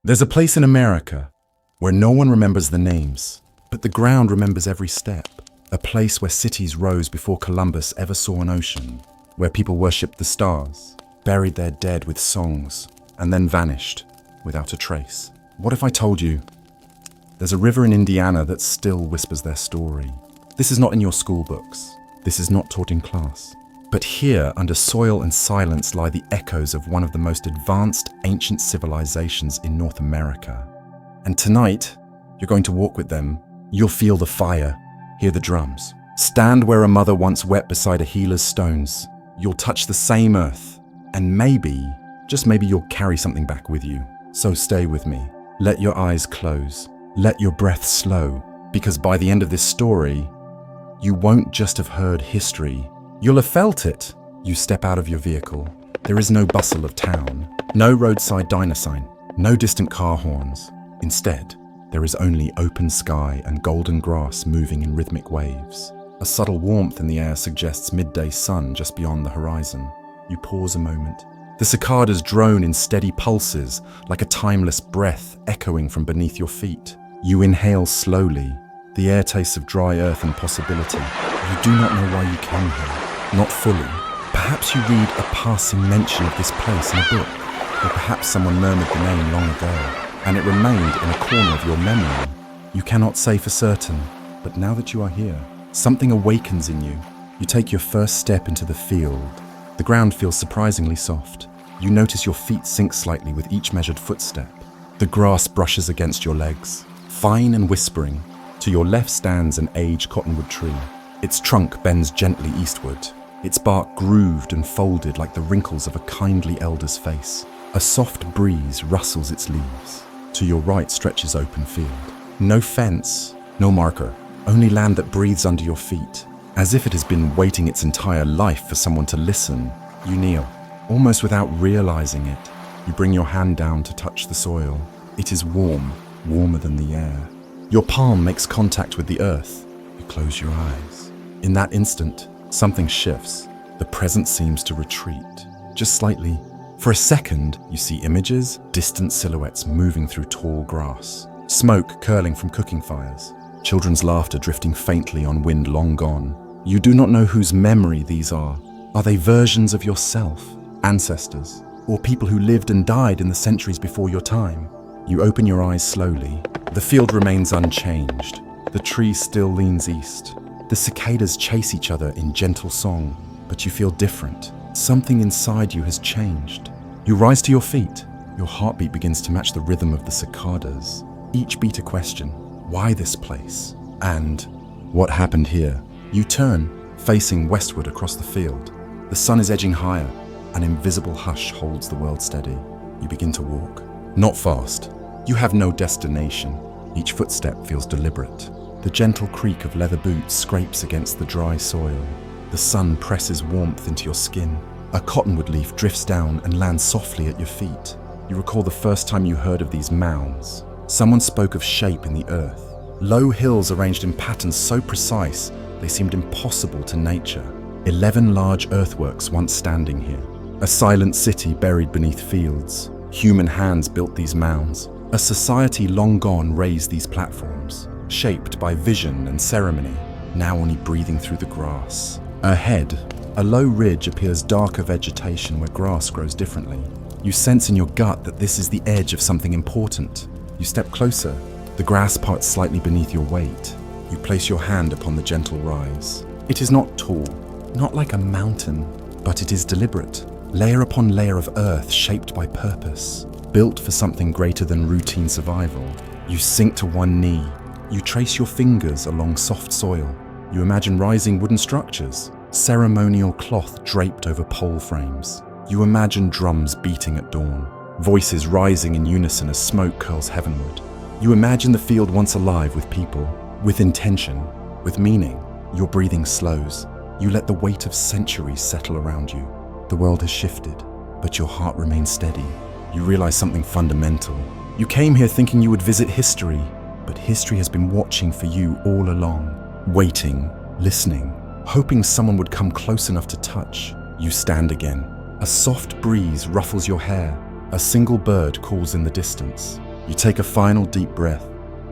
There's a place in America where no one remembers the names, but the ground remembers every step. A place where cities rose before Columbus ever saw an ocean, where people worshipped the stars, buried their dead with songs, and then vanished without a trace. What if I told you there's a river in Indiana that still whispers their story? This is not in your school books. This is not taught in class. But here, under soil and silence, lie the echoes of one of the most advanced ancient civilizations in North America. And tonight, you're going to walk with them. You'll feel the fire, hear the drums. Stand where a mother once wept beside a healer's stones. You'll touch the same earth. And maybe, just maybe you'll carry something back with you. So stay with me. Let your eyes close. Let your breath slow. Because by the end of this story, you won't just have heard history. You'll have felt it. You step out of your vehicle. There is no bustle of town, no roadside diner sign, no distant car horns. Instead, there is only open sky and golden grass moving in rhythmic waves. A subtle warmth in the air suggests midday sun just beyond the horizon. You pause a moment. The cicadas drone in steady pulses, like a timeless breath echoing from beneath your feet. You inhale slowly. The air tastes of dry earth and possibility. You do not know why you came here. Not fully. Perhaps you read a passing mention of this place in a book, or perhaps someone murmured the name long ago, and it remained in a corner of your memory. You cannot say for certain, but now that you are here, something awakens in you. You take your first step into the field. The ground feels surprisingly soft. You notice your feet sink slightly with each measured footstep. The grass brushes against your legs, fine and whispering. To your left stands an aged cottonwood tree. Its trunk bends gently eastward, its bark grooved and folded like the wrinkles of a kindly elder's face. A soft breeze rustles its leaves. To your right stretches open field. No fence, no marker, only land that breathes under your feet. As if it has been waiting its entire life for someone to listen, you kneel, almost without realizing it. You bring your hand down to touch the soil. It is warm, warmer than the air. Your palm makes contact with the earth. You close your eyes. In that instant, something shifts. The present seems to retreat, just slightly. For a second, you see images, distant silhouettes moving through tall grass, smoke curling from cooking fires, children's laughter drifting faintly on wind long gone. You do not know whose memory these are. Are they versions of yourself, ancestors, or people who lived and died in the centuries before your time? You open your eyes slowly. The field remains unchanged. The tree still leans east. The cicadas chase each other in gentle song, but you feel different. Something inside you has changed. You rise to your feet. Your heartbeat begins to match the rhythm of the cicadas. Each beat a question. Why this place? And what happened here? You turn, facing westward across the field. The sun is edging higher. An invisible hush holds the world steady. You begin to walk. Not fast. You have no destination. Each footstep feels deliberate. The gentle creak of leather boots scrapes against the dry soil. The sun presses warmth into your skin. A cottonwood leaf drifts down and lands softly at your feet. You recall the first time you heard of these mounds. Someone spoke of shape in the earth. Low hills arranged in patterns so precise they seemed impossible to nature. 11 large earthworks once standing here. A silent city buried beneath fields. Human hands built these mounds. A society long gone raised these platforms, shaped by vision and ceremony, now only breathing through the grass. Ahead, a low ridge appears darker vegetation where grass grows differently. You sense in your gut that this is the edge of something important. You step closer. The grass parts slightly beneath your weight. You place your hand upon the gentle rise. It is not tall, not like a mountain, but it is deliberate. Layer upon layer of earth shaped by purpose, built for something greater than routine survival. You sink to one knee. You trace your fingers along soft soil. You imagine rising wooden structures, ceremonial cloth draped over pole frames. You imagine drums beating at dawn, voices rising in unison as smoke curls heavenward. You imagine the field once alive with people, with intention, with meaning. Your breathing slows. You let the weight of centuries settle around you. The world has shifted, but your heart remains steady. You realize something fundamental. You came here thinking you would visit history, but history has been watching for you all along, waiting, listening, hoping someone would come close enough to touch. You stand again. A soft breeze ruffles your hair. A single bird calls in the distance. You take a final deep breath.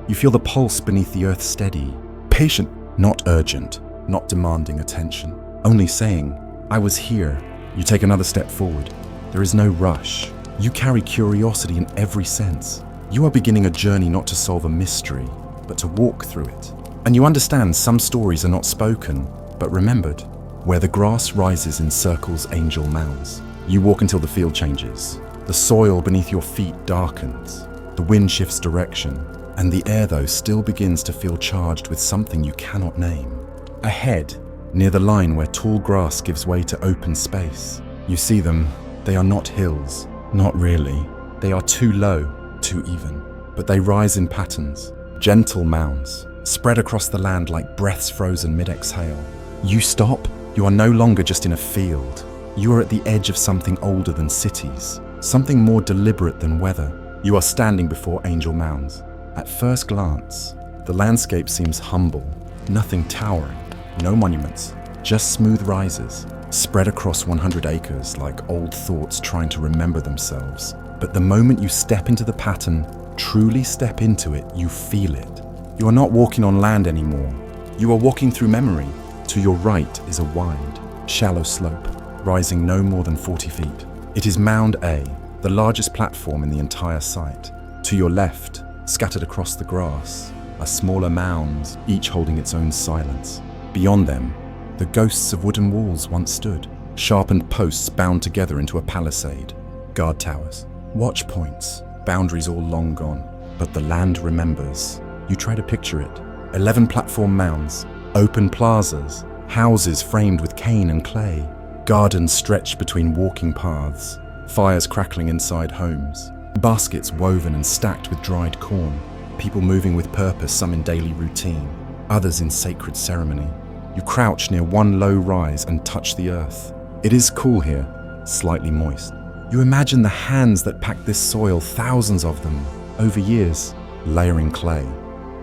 You feel the pulse beneath the earth steady, patient, not urgent, not demanding attention, only saying, I was here. You take another step forward. There is no rush. You carry curiosity in every sense. You are beginning a journey not to solve a mystery, but to walk through it. And you understand some stories are not spoken, but remembered. Where the grass rises in circles, angel mounds. You walk until the field changes. The soil beneath your feet darkens. The wind shifts direction, and the air, though, still begins to feel charged with something you cannot name. Ahead, near the line where tall grass gives way to open space, you see them. They are not hills. Not really. They are too low, too even. But they rise in patterns, gentle mounds, spread across the land like breaths frozen mid-exhale. You stop. You are no longer just in a field. You are at the edge of something older than cities, something more deliberate than weather. You are standing before angel mounds. At first glance, the landscape seems humble, nothing towering, no monuments, just smooth rises, spread across 100 acres like old thoughts trying to remember themselves. But the moment you step into the pattern, truly step into it, you feel it. You are not walking on land anymore. You are walking through memory. To your right is a wide, shallow slope, rising no more than 40 feet. It is Mound A, the largest platform in the entire site. To your left, scattered across the grass, are smaller mounds, each holding its own silence. Beyond them, the ghosts of wooden walls once stood, sharpened posts bound together into a palisade, guard towers, watch points, boundaries all long gone. But the land remembers. You try to picture it. 11 platform mounds, open plazas, houses framed with cane and clay, gardens stretched between walking paths, fires crackling inside homes, baskets woven and stacked with dried corn, people moving with purpose, some in daily routine, others in sacred ceremony. You crouch near one low rise and touch the earth. It is cool here, slightly moist. You imagine the hands that packed this soil, thousands of them, over years, layering clay,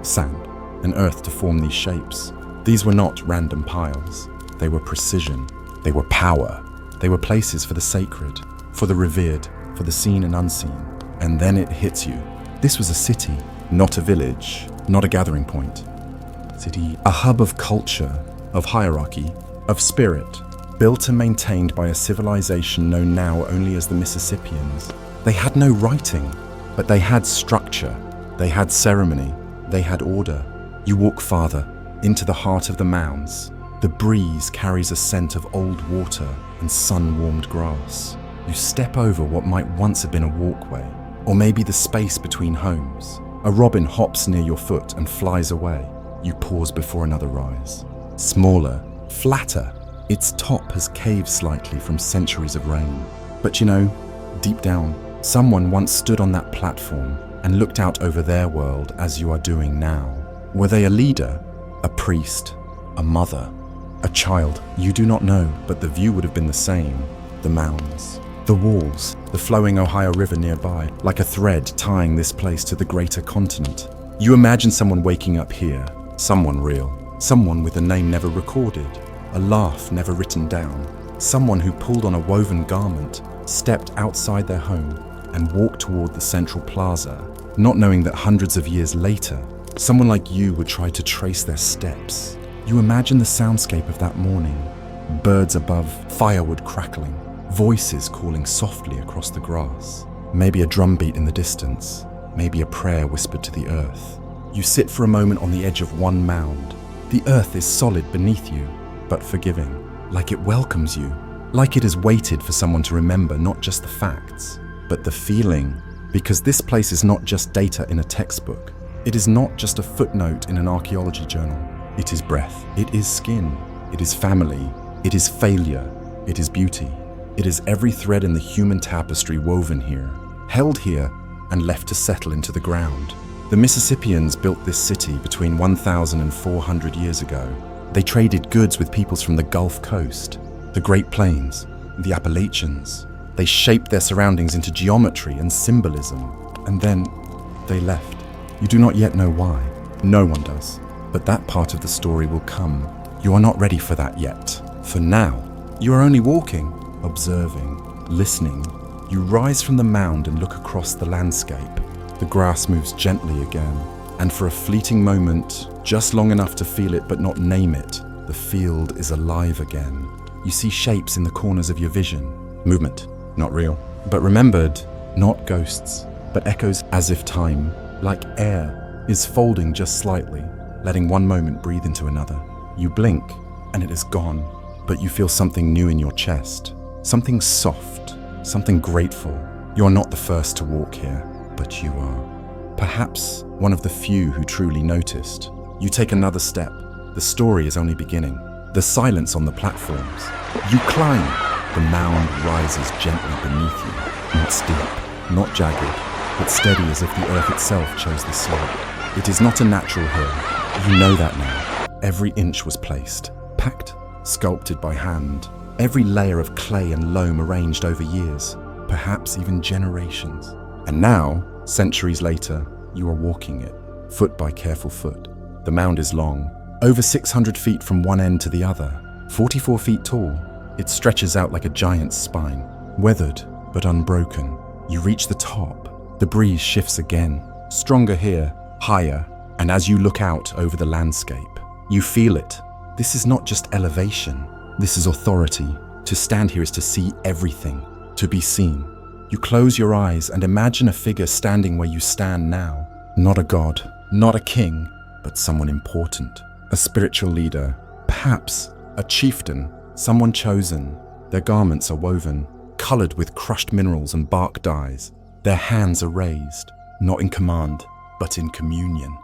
sand, and earth to form these shapes. These were not random piles. They were precision. They were power. They were places for the sacred, for the revered, for the seen and unseen. And then it hits you. This was a city, not a village, not a gathering point. City, a hub of culture, of hierarchy, of spirit, built and maintained by a civilization known now only as the Mississippians. They had no writing, but they had structure. They had ceremony. They had order. You walk farther, into the heart of the mounds. The breeze carries a scent of old water and sun-warmed grass. You step over what might once have been a walkway, or maybe the space between homes. A robin hops near your foot and flies away. You pause before another rise. Smaller, flatter. Its top has caved slightly from centuries of rain. But you know, deep down, someone once stood on that platform and looked out over their world as you are doing now. Were they a leader, a priest, a mother, a child? You do not know, but the view would have been the same. The mounds, the walls, the flowing Ohio River nearby, like a thread tying this place to the greater continent. You imagine someone waking up here, someone real, someone with a name never recorded, a laugh never written down, someone who pulled on a woven garment, stepped outside their home, and walked toward the central plaza, not knowing that hundreds of years later, someone like you would try to trace their steps. You imagine the soundscape of that morning, birds above, firewood crackling, voices calling softly across the grass, maybe a drumbeat in the distance, maybe a prayer whispered to the earth. You sit for a moment on the edge of one mound. The earth is solid beneath you, but forgiving, like it welcomes you, like it has waited for someone to remember not just the facts, but the feeling. Because this place is not just data in a textbook. It is not just a footnote in an archaeology journal. It is breath. It is skin. It is family. It is failure. It is beauty. It is every thread in the human tapestry woven here, held here, and left to settle into the ground. The Mississippians built this city between 1,000 and 400 years ago. They traded goods with peoples from the Gulf Coast, the Great Plains, the Appalachians. They shaped their surroundings into geometry and symbolism, and then they left. You do not yet know why. No one does. But that part of the story will come. You are not ready for that yet. For now, you are only walking, observing, listening. You rise from the mound and look across the landscape. The grass moves gently again, and for a fleeting moment, just long enough to feel it but not name it, the field is alive again. You see shapes in the corners of your vision. Movement, not real, but remembered, not ghosts, but echoes as if time, like air, is folding just slightly, letting one moment breathe into another. You blink, and it is gone, but you feel something new in your chest. Something soft, something grateful. You're not the first to walk here, but you are. Perhaps one of the few who truly noticed. You take another step. The story is only beginning. The silence on the platforms. You climb. The mound rises gently beneath you. Not steep, not jagged, but steady as if the earth itself chose the slope. It is not a natural hill. You know that now. Every inch was placed, packed, sculpted by hand. Every layer of clay and loam arranged over years, perhaps even generations. And now, centuries later, you are walking it, foot by careful foot. The mound is long, over 600 feet from one end to the other, 44 feet tall. It stretches out like a giant's spine, weathered but unbroken. You reach the top. The breeze shifts again, stronger here, higher, and as you look out over the landscape, you feel it. This is not just elevation. This is authority. To stand here is to see everything, to be seen. You close your eyes and imagine a figure standing where you stand now. Not a god, not a king, but someone important. A spiritual leader, perhaps a chieftain, someone chosen. Their garments are woven, colored with crushed minerals and bark dyes. Their hands are raised, not in command, but in communion.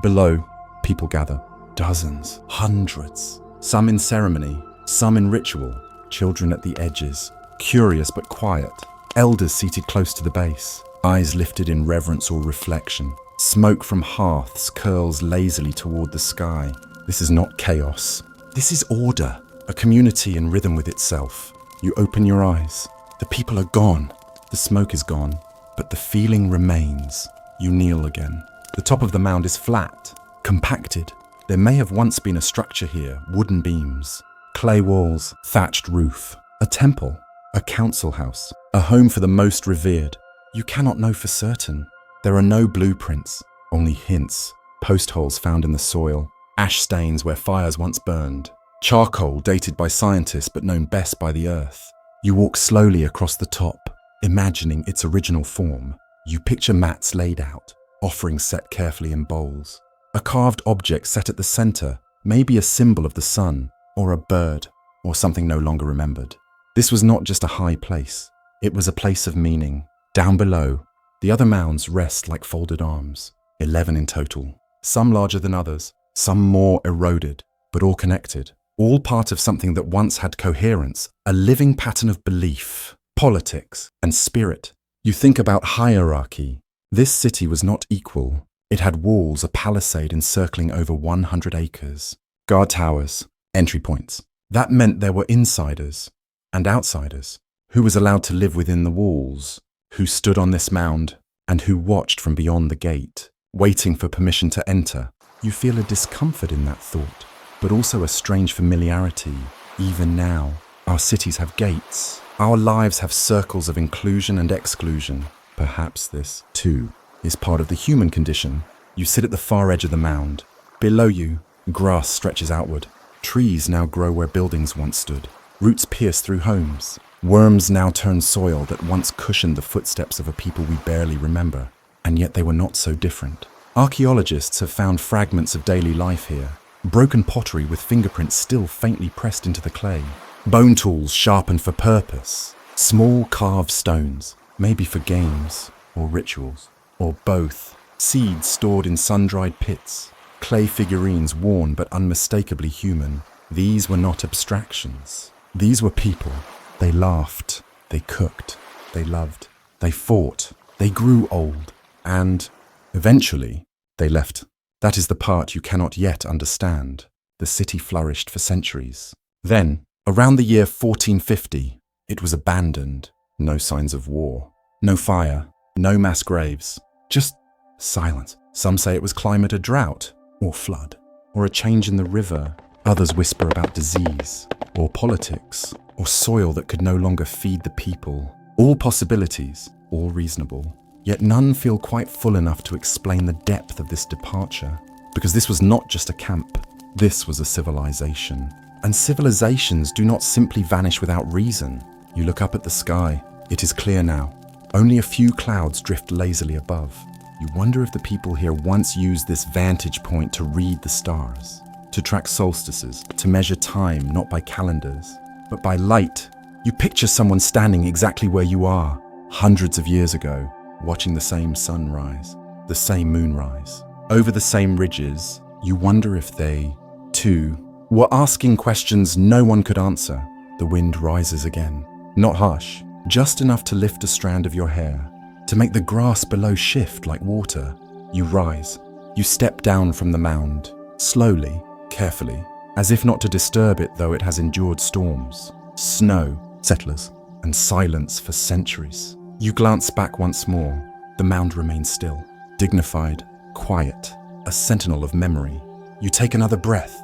Below, people gather, dozens, hundreds, some in ceremony, some in ritual, children at the edges, curious but quiet, elders seated close to the base, eyes lifted in reverence or reflection. Smoke from hearths curls lazily toward the sky. This is not chaos. This is order, a community in rhythm with itself. You open your eyes. The people are gone. The smoke is gone, but the feeling remains. You kneel again. The top of the mound is flat, compacted. There may have once been a structure here, wooden beams, clay walls, thatched roof, a temple, a council house, a home for the most revered. You cannot know for certain. There are no blueprints, only hints, post holes found in the soil, ash stains where fires once burned, charcoal dated by scientists but known best by the earth. You walk slowly across the top, imagining its original form. You picture mats laid out, offerings set carefully in bowls. A carved object set at the center, maybe a symbol of the sun, or a bird, or something no longer remembered. This was not just a high place. It was a place of meaning. Down below, the other mounds rest like folded arms, 11 in total, some larger than others, some more eroded, but all connected, all part of something that once had coherence, a living pattern of belief, politics, and spirit. You think about hierarchy. This city was not equal. It had walls, a palisade encircling over 100 acres, guard towers, entry points. That meant there were insiders and outsiders. Who was allowed to live within the walls? Who stood on this mound? And who watched from beyond the gate, waiting for permission to enter? You feel a discomfort in that thought, but also a strange familiarity. Even now, our cities have gates. Our lives have circles of inclusion and exclusion. Perhaps this, too, is part of the human condition. You sit at the far edge of the mound. Below you, grass stretches outward. Trees now grow where buildings once stood. Roots pierce through homes. Worms now turn soil that once cushioned the footsteps of a people we barely remember. And yet they were not so different. Archaeologists have found fragments of daily life here. Broken pottery with fingerprints still faintly pressed into the clay. Bone tools sharpened for purpose. Small carved stones, maybe for games or rituals, or both. Seeds stored in sun-dried pits. Clay figurines worn but unmistakably human. These were not abstractions. These were people. They laughed, they cooked, they loved, they fought, they grew old, and eventually they left. That is the part you cannot yet understand. The city flourished for centuries. Then, around the year 1450, it was abandoned. No signs of war, no fire, no mass graves, just silence. Some say it was climate a drought, or flood, or a change in the river. Others whisper about disease, or politics, or soil that could no longer feed the people. All possibilities, all reasonable. Yet none feel quite full enough to explain the depth of this departure, because this was not just a camp, this was a civilization. And civilizations do not simply vanish without reason. You look up at the sky, it is clear now. Only a few clouds drift lazily above. You wonder if the people here once used this vantage point to read the stars, to track solstices, to measure time not by calendars, but by light. You picture someone standing exactly where you are, hundreds of years ago, watching the same sunrise, the same moonrise, over the same ridges. You wonder if they, too, were asking questions no one could answer. The wind rises again, not harsh, just enough to lift a strand of your hair, to make the grass below shift like water. You rise. You step down from the mound, slowly, carefully, as if not to disturb it though it has endured storms, snow, settlers, and silence for centuries. You glance back once more. The mound remains still, dignified, quiet, a sentinel of memory. You take another breath,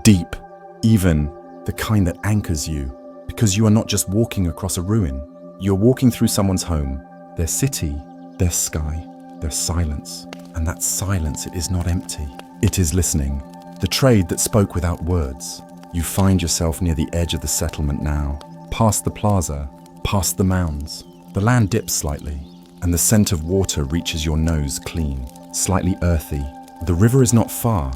deep, even, the kind that anchors you, because you are not just walking across a ruin. You're walking through someone's home, their city, their sky, their silence. And that silence, it is not empty. It is listening. The trade that spoke without words. You find yourself near the edge of the settlement now, past the plaza, past the mounds. The land dips slightly, and the scent of water reaches your nose clean, slightly earthy. The river is not far.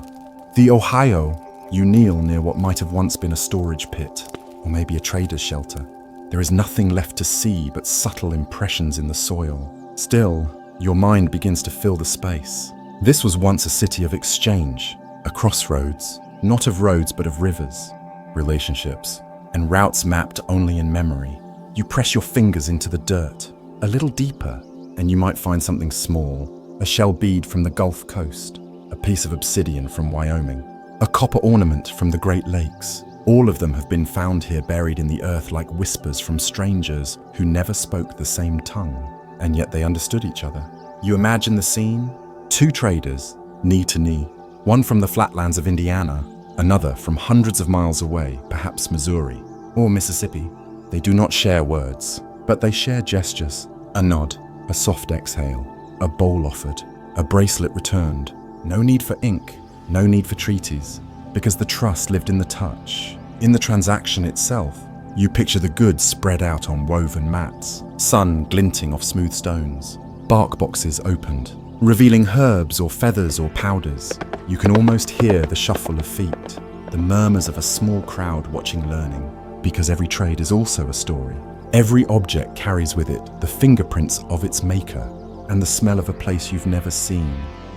The Ohio. You kneel near what might have once been a storage pit, or maybe a trader's shelter. There is nothing left to see but subtle impressions in the soil. Still, your mind begins to fill the space. This was once a city of exchange, a crossroads, not of roads but of rivers, relationships, and routes mapped only in memory. You press your fingers into the dirt, a little deeper, and you might find something small, a shell bead from the Gulf Coast, a piece of obsidian from Wyoming, a copper ornament from the Great Lakes. All of them have been found here buried in the earth like whispers from strangers who never spoke the same tongue, and yet they understood each other. You imagine the scene? Two traders, knee to knee, one from the flatlands of Indiana, another from hundreds of miles away, perhaps Missouri or Mississippi. They do not share words, but they share gestures. A nod, a soft exhale, a bowl offered, a bracelet returned. No need for ink, no need for treaties, because the trust lived in the touch. In the transaction itself, you picture the goods spread out on woven mats, sun glinting off smooth stones, bark boxes opened, revealing herbs or feathers or powders. You can almost hear the shuffle of feet, the murmurs of a small crowd watching learning, because every trade is also a story. Every object carries with it the fingerprints of its maker and the smell of a place you've never seen.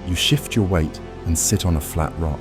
You shift your weight and sit on a flat rock,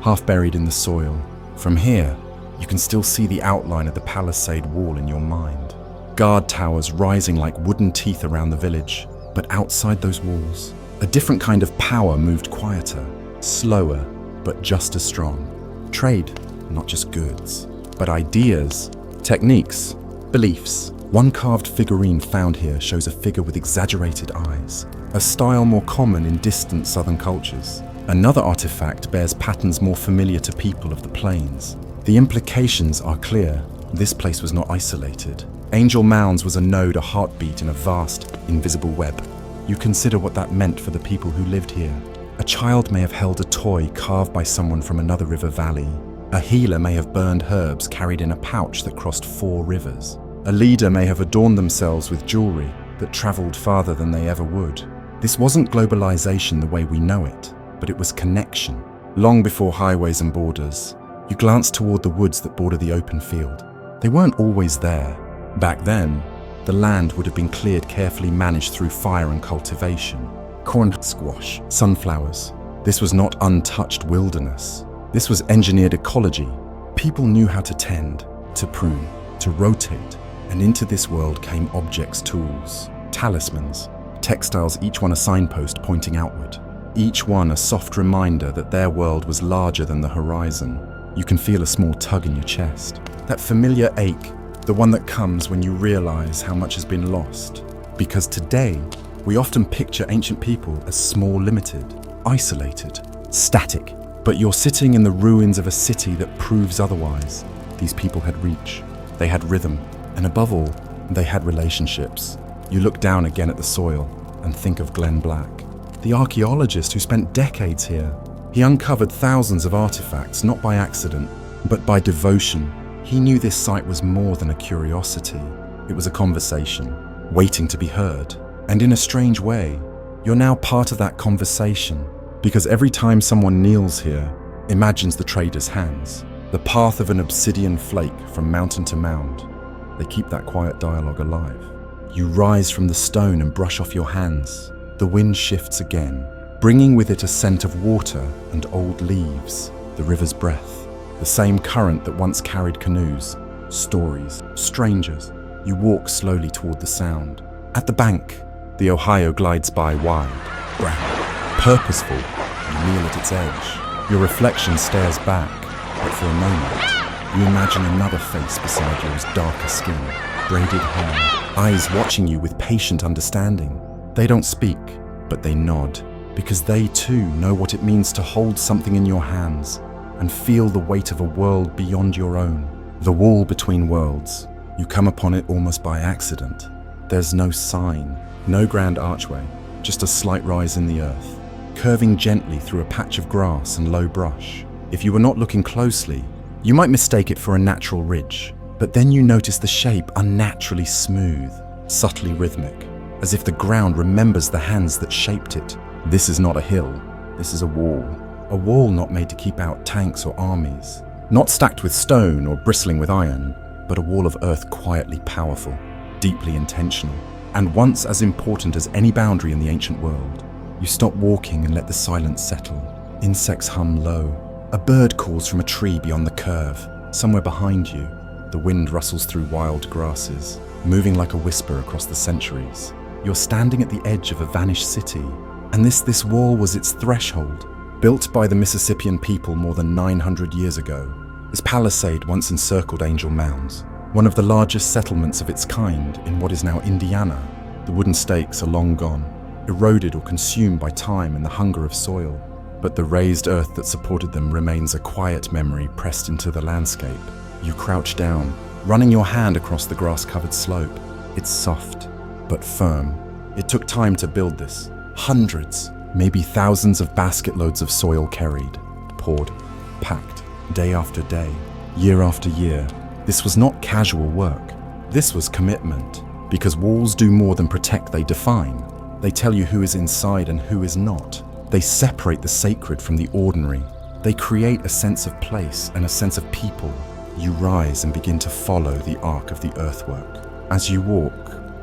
half buried in the soil. From here, you can still see the outline of the palisade wall in your mind. Guard towers rising like wooden teeth around the village. But outside those walls, a different kind of power moved quieter, slower, but just as strong. Trade, not just goods, but ideas, techniques, beliefs. One carved figurine found here shows a figure with exaggerated eyes, a style more common in distant southern cultures. Another artifact bears patterns more familiar to people of the plains. The implications are clear. This place was not isolated. Angel Mounds was a node, a heartbeat in a vast, invisible web. You consider what that meant for the people who lived here. A child may have held a toy carved by someone from another river valley. A healer may have burned herbs carried in a pouch that crossed 4 rivers. A leader may have adorned themselves with jewelry that traveled farther than they ever would. This wasn't globalization the way we know it, but it was connection. Long before highways and borders, you glanced toward the woods that border the open field. They weren't always there. Back then, the land would have been cleared, carefully managed through fire and cultivation. Corn, squash, sunflowers. This was not untouched wilderness. This was engineered ecology. People knew how to tend, to prune, to rotate, and into this world came objects, tools, talismans, textiles, each one a signpost pointing outward. Each one a soft reminder that their world was larger than the horizon. You can feel a small tug in your chest. That familiar ache, the one that comes when you realize how much has been lost. Because today, we often picture ancient people as small, limited, isolated, static. But you're sitting in the ruins of a city that proves otherwise. These people had reach, they had rhythm, and above all, they had relationships. You look down again at the soil. and think of Glenn Black, the archaeologist who spent decades here. He uncovered thousands of artifacts, not by accident, but by devotion. He knew this site was more than a curiosity. It was a conversation, waiting to be heard. And in a strange way, you're now part of that conversation, because every time someone kneels here, imagines the trader's hands, the path of an obsidian flake from mountain to mound. They keep that quiet dialogue alive. You rise from the stone and brush off your hands. The wind shifts again, bringing with it a scent of water and old leaves, the river's breath, the same current that once carried canoes, stories, strangers. You walk slowly toward the sound. At the bank, the Ohio glides by wide, brown, purposeful. You kneel at its edge. Your reflection stares back, but for a moment, you imagine another face beside yours, darker skin, braided hair, eyes watching you with patient understanding. They don't speak, but they nod, because they too know what it means to hold something in your hands and feel the weight of a world beyond your own. The wall between worlds. You come upon it almost by accident. There's no sign, no grand archway, just a slight rise in the earth, curving gently through a patch of grass and low brush. If you were not looking closely, you might mistake it for a natural ridge, but then you notice the shape unnaturally smooth, subtly rhythmic, as if the ground remembers the hands that shaped it. This is not a hill, this is a wall not made to keep out tanks or armies, not stacked with stone or bristling with iron, but a wall of earth quietly powerful, deeply intentional, and once as important as any boundary in the ancient world. You stop walking and let the silence settle. Insects hum low. A bird calls from a tree beyond the curve. Somewhere behind you, the wind rustles through wild grasses, moving like a whisper across the centuries. You're standing at the edge of a vanished city, and this wall was its threshold, built by the Mississippian people more than 900 years ago. This palisade once encircled Angel Mounds, one of the largest settlements of its kind in what is now Indiana. The wooden stakes are long gone, eroded or consumed by time and the hunger of soil, but the raised earth that supported them remains a quiet memory pressed into the landscape. You crouch down, running your hand across the grass-covered slope. It's soft, but firm. It took time to build this. Hundreds, maybe thousands of basket loads of soil carried, poured, packed, day after day, year after year. This was not casual work. This was commitment, because walls do more than protect, they define. They tell you who is inside and who is not. They separate the sacred from the ordinary. They create a sense of place and a sense of people. You rise and begin to follow the arc of the earthwork. As you walk,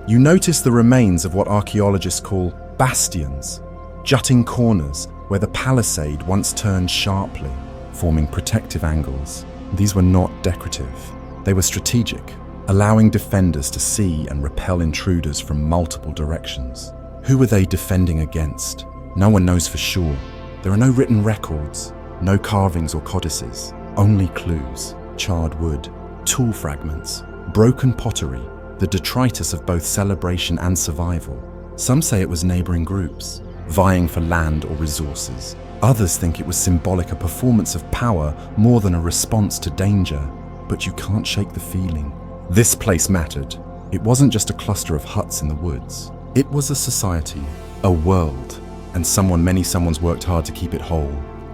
you notice the remains of what archaeologists call bastions, jutting corners where the palisade once turned sharply, forming protective angles. These were not decorative. They were strategic, allowing defenders to see and repel intruders from multiple directions. Who were they defending against? No one knows for sure. There are no written records, no carvings or codices, only clues, charred wood, tool fragments, broken pottery, the detritus of both celebration and survival. Some say it was neighboring groups, vying for land or resources. Others think it was symbolic, a performance of power more than a response to danger. But you can't shake the feeling. This place mattered. It wasn't just a cluster of huts in the woods. It was a society, a world, and many someones worked hard to keep it whole.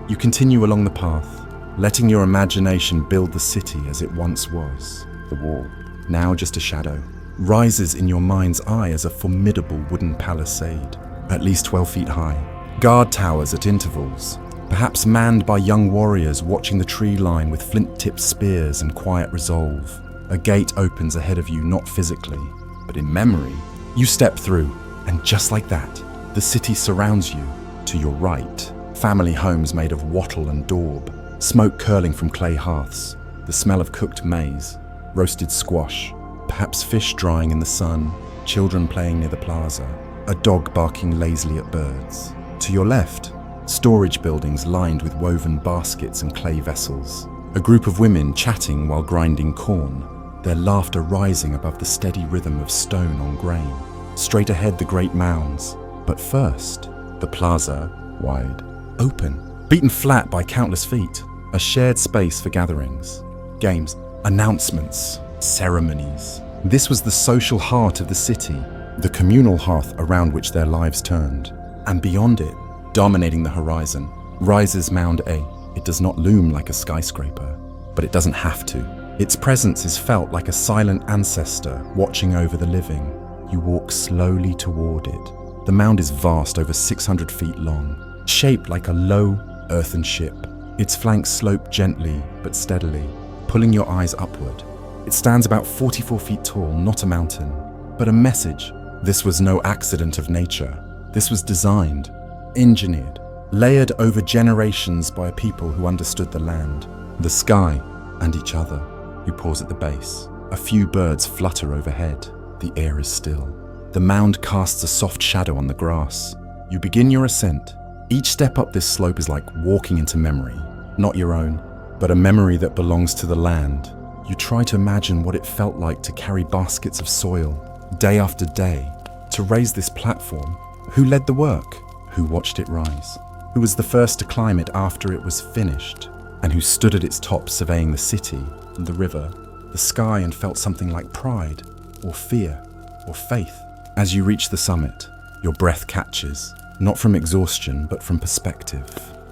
You continue along the path, letting your imagination build the city as it once was. The wall, now just a shadow, rises in your mind's eye as a formidable wooden palisade, at least 12 feet high. Guard towers at intervals, perhaps manned by young warriors watching the tree line with flint-tipped spears and quiet resolve. A gate opens ahead of you, not physically, but in memory. You step through, and just like that, the city surrounds you. To your right, family homes made of wattle and daub, smoke curling from clay hearths, the smell of cooked maize, roasted squash, perhaps fish drying in the sun, children playing near the plaza, a dog barking lazily at birds. To your left, storage buildings lined with woven baskets and clay vessels, a group of women chatting while grinding corn, their laughter rising above the steady rhythm of stone on grain. Straight ahead, the great mounds. But first, the plaza, wide, open, beaten flat by countless feet, a shared space for gatherings, games, announcements, ceremonies. This was the social heart of the city, the communal hearth around which their lives turned. And beyond it, dominating the horizon, rises Mound A. It does not loom like a skyscraper, but it doesn't have to. Its presence is felt like a silent ancestor watching over the living. You walk slowly toward it. The mound is vast, over 600 feet long, shaped like a low, earthen ship. Its flanks slope gently but steadily, pulling your eyes upward. It stands about 44 feet tall, not a mountain, but a message. This was no accident of nature. This was designed, engineered, layered over generations by a people who understood the land, the sky, and each other. You pause at the base. A few birds flutter overhead. The air is still. The mound casts a soft shadow on the grass. You begin your ascent. Each step up this slope is like walking into memory, not your own, but a memory that belongs to the land. You try to imagine what it felt like to carry baskets of soil, day after day, to raise this platform. Who led the work? Who watched it rise? Who was the first to climb it after it was finished? And who stood at its top surveying the city, the river, the sky, and felt something like pride, or fear, or faith? As you reach the summit, your breath catches, not from exhaustion, but from perspective.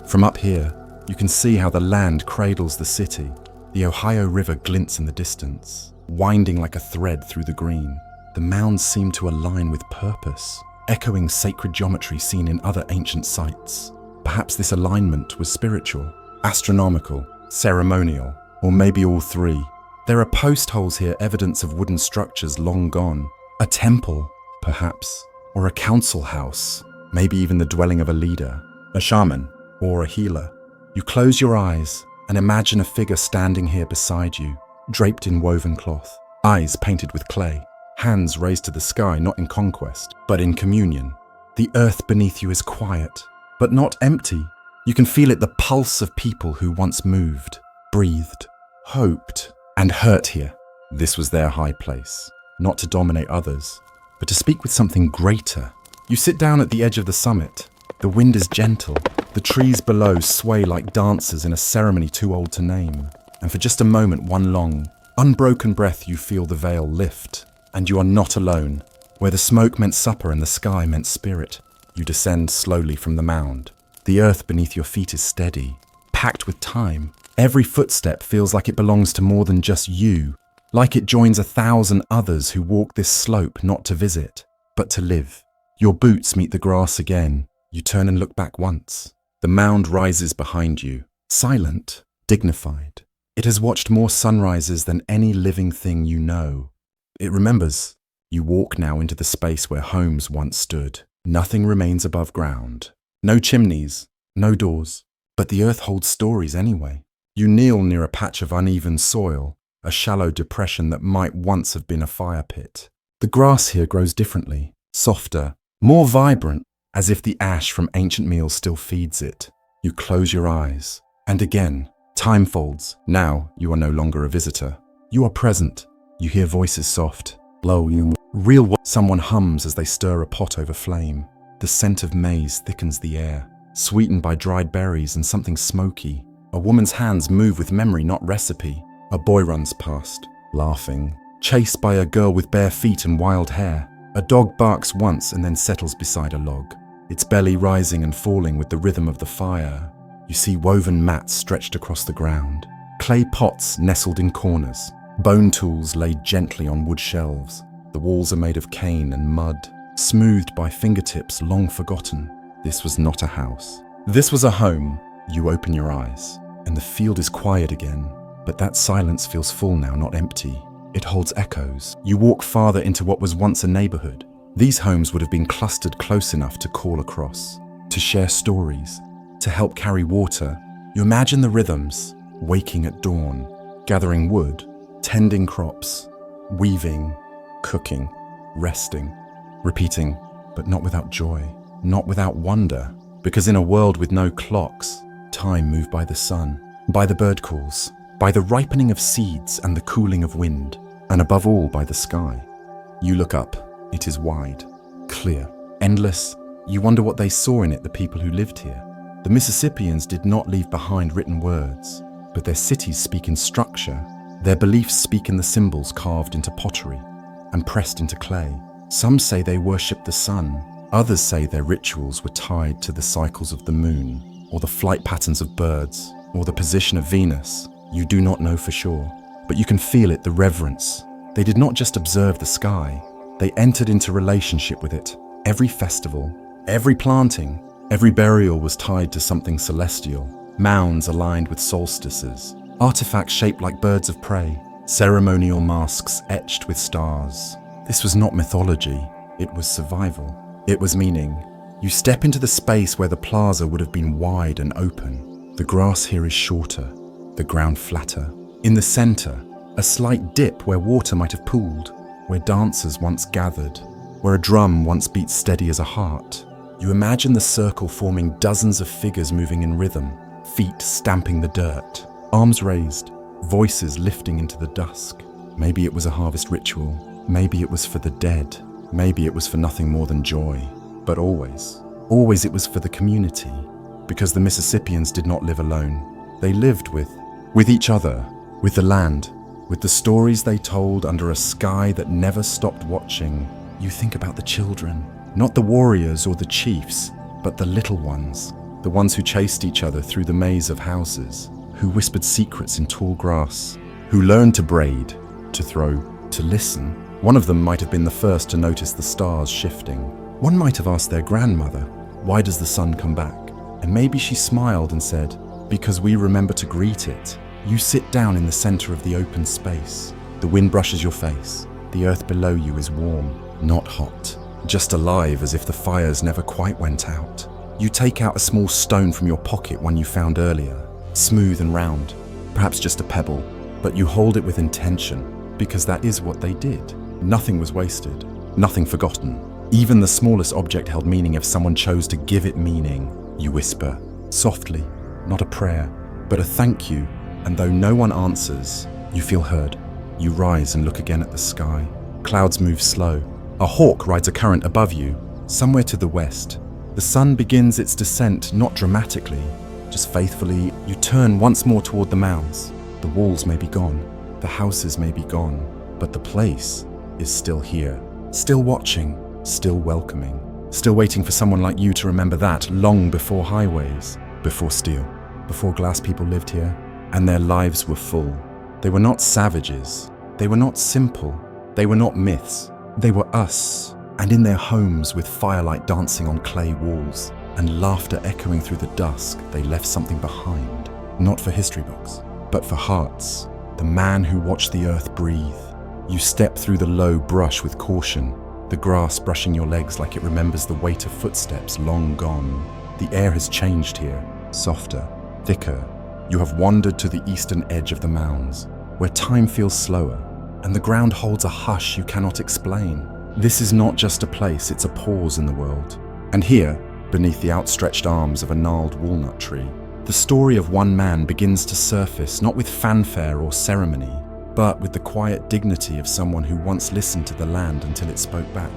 From up here, you can see how the land cradles the city. The Ohio River glints in the distance, winding like a thread through the green. The mounds seem to align with purpose, echoing sacred geometry seen in other ancient sites. Perhaps this alignment was spiritual, astronomical, ceremonial, or maybe all three. There are post holes here, evidence of wooden structures long gone. A temple, perhaps, or a council house, maybe even the dwelling of a leader, a shaman, or a healer. You close your eyes and imagine a figure standing here beside you, draped in woven cloth, eyes painted with clay, hands raised to the sky, not in conquest, but in communion. The earth beneath you is quiet, but not empty. You can feel it, the pulse of people who once moved, breathed, hoped, and hurt here. This was their high place, not to dominate others, but to speak with something greater. You sit down at the edge of the summit. The wind is gentle. The trees below sway like dancers in a ceremony too old to name. And for just a moment, one long, unbroken breath, you feel the veil lift. And you are not alone. Where the smoke meant supper and the sky meant spirit, you descend slowly from the mound. The earth beneath your feet is steady, packed with time. Every footstep feels like it belongs to more than just you, like it joins 1,000 others who walk this slope not to visit, but to live. Your boots meet the grass again. You turn and look back once. The mound rises behind you, silent, dignified. It has watched more sunrises than any living thing you know. It remembers. You walk now into the space where homes once stood. Nothing remains above ground. No chimneys, no doors. But the earth holds stories anyway. You kneel near a patch of uneven soil, a shallow depression that might once have been a fire pit. The grass here grows differently, softer, more vibrant, as if the ash from ancient meals still feeds it. You close your eyes, and again, time folds. Now you are no longer a visitor. You are present. You hear voices soft, low, real. Someone hums as they stir a pot over flame. The scent of maize thickens the air, sweetened by dried berries and something smoky. A woman's hands move with memory, not recipe. A boy runs past, laughing, chased by a girl with bare feet and wild hair. A dog barks once and then settles beside a log, its belly rising and falling with the rhythm of the fire. You see woven mats stretched across the ground, clay pots nestled in corners, bone tools laid gently on wood shelves. The walls are made of cane and mud, smoothed by fingertips long forgotten. This was not a house. This was a home. You open your eyes, and the field is quiet again, but that silence feels full now, not empty. It holds echoes. You walk farther into what was once a neighborhood. These homes would have been clustered close enough to call across, to share stories, to help carry water. You imagine the rhythms, waking at dawn, gathering wood, tending crops, weaving, cooking, resting, repeating, but not without joy, not without wonder, because in a world with no clocks, time moved by the sun, by the bird calls, by the ripening of seeds and the cooling of wind, and above all by the sky. You look up. It is wide, clear, endless. You wonder what they saw in it, the people who lived here. The Mississippians did not leave behind written words, but their cities speak in structure. Their beliefs speak in the symbols carved into pottery and pressed into clay. Some say they worshipped the sun. Others say their rituals were tied to the cycles of the moon, or the flight patterns of birds, or the position of Venus. You do not know for sure, but you can feel it, the reverence. They did not just observe the sky, they entered into relationship with it. Every festival, every planting, every burial was tied to something celestial. Mounds aligned with solstices, artifacts shaped like birds of prey, ceremonial masks etched with stars. This was not mythology, it was survival. It was meaning. You step into the space where the plaza would have been wide and open. The grass here is shorter, the ground flatter. In the center, a slight dip where water might have pooled, where dancers once gathered, where a drum once beat steady as a heart. You imagine the circle forming dozens of figures moving in rhythm, feet stamping the dirt, arms raised, voices lifting into the dusk. Maybe it was a harvest ritual, maybe it was for the dead, maybe it was for nothing more than joy. But always it was for the community, because the Mississippians did not live alone. They lived with each other, with the land, with the stories they told under a sky that never stopped watching. You think about the children, not the warriors or the chiefs, but the little ones, the ones who chased each other through the maze of houses, who whispered secrets in tall grass, who learned to braid, to throw, to listen. One of them might have been the first to notice the stars shifting. One might have asked their grandmother, "Why does the sun come back?" And maybe she smiled and said, "Because we remember to greet it." You sit down in the center of the open space. The wind brushes your face. The earth below you is warm, not hot, just alive as if the fires never quite went out. You take out a small stone from your pocket, one you found earlier, smooth and round, perhaps just a pebble, but you hold it with intention, because that is what they did. Nothing was wasted, nothing forgotten. Even the smallest object held meaning if someone chose to give it meaning. You whisper, softly, not a prayer, but a thank you, and though no one answers, you feel heard. You rise and look again at the sky. Clouds move slow. A hawk rides a current above you, somewhere to the west. The sun begins its descent, not dramatically, just faithfully. You turn once more toward the mounds. The walls may be gone, the houses may be gone, but the place is still here, still watching, still welcoming, still waiting for someone like you to remember that long before highways, before steel, before glass people lived here, and their lives were full. They were not savages, they were not simple, they were not myths, they were us, and in their homes with firelight dancing on clay walls and laughter echoing through the dusk, they left something behind, not for history books, but for hearts. The man who watched the earth breathe. You step through the low brush with caution, the grass brushing your legs like it remembers the weight of footsteps long gone. The air has changed here, softer, thicker. You have wandered to the eastern edge of the mounds, where time feels slower, and the ground holds a hush you cannot explain. This is not just a place, it's a pause in the world. And here, beneath the outstretched arms of a gnarled walnut tree, the story of one man begins to surface, not with fanfare or ceremony, but with the quiet dignity of someone who once listened to the land until it spoke back.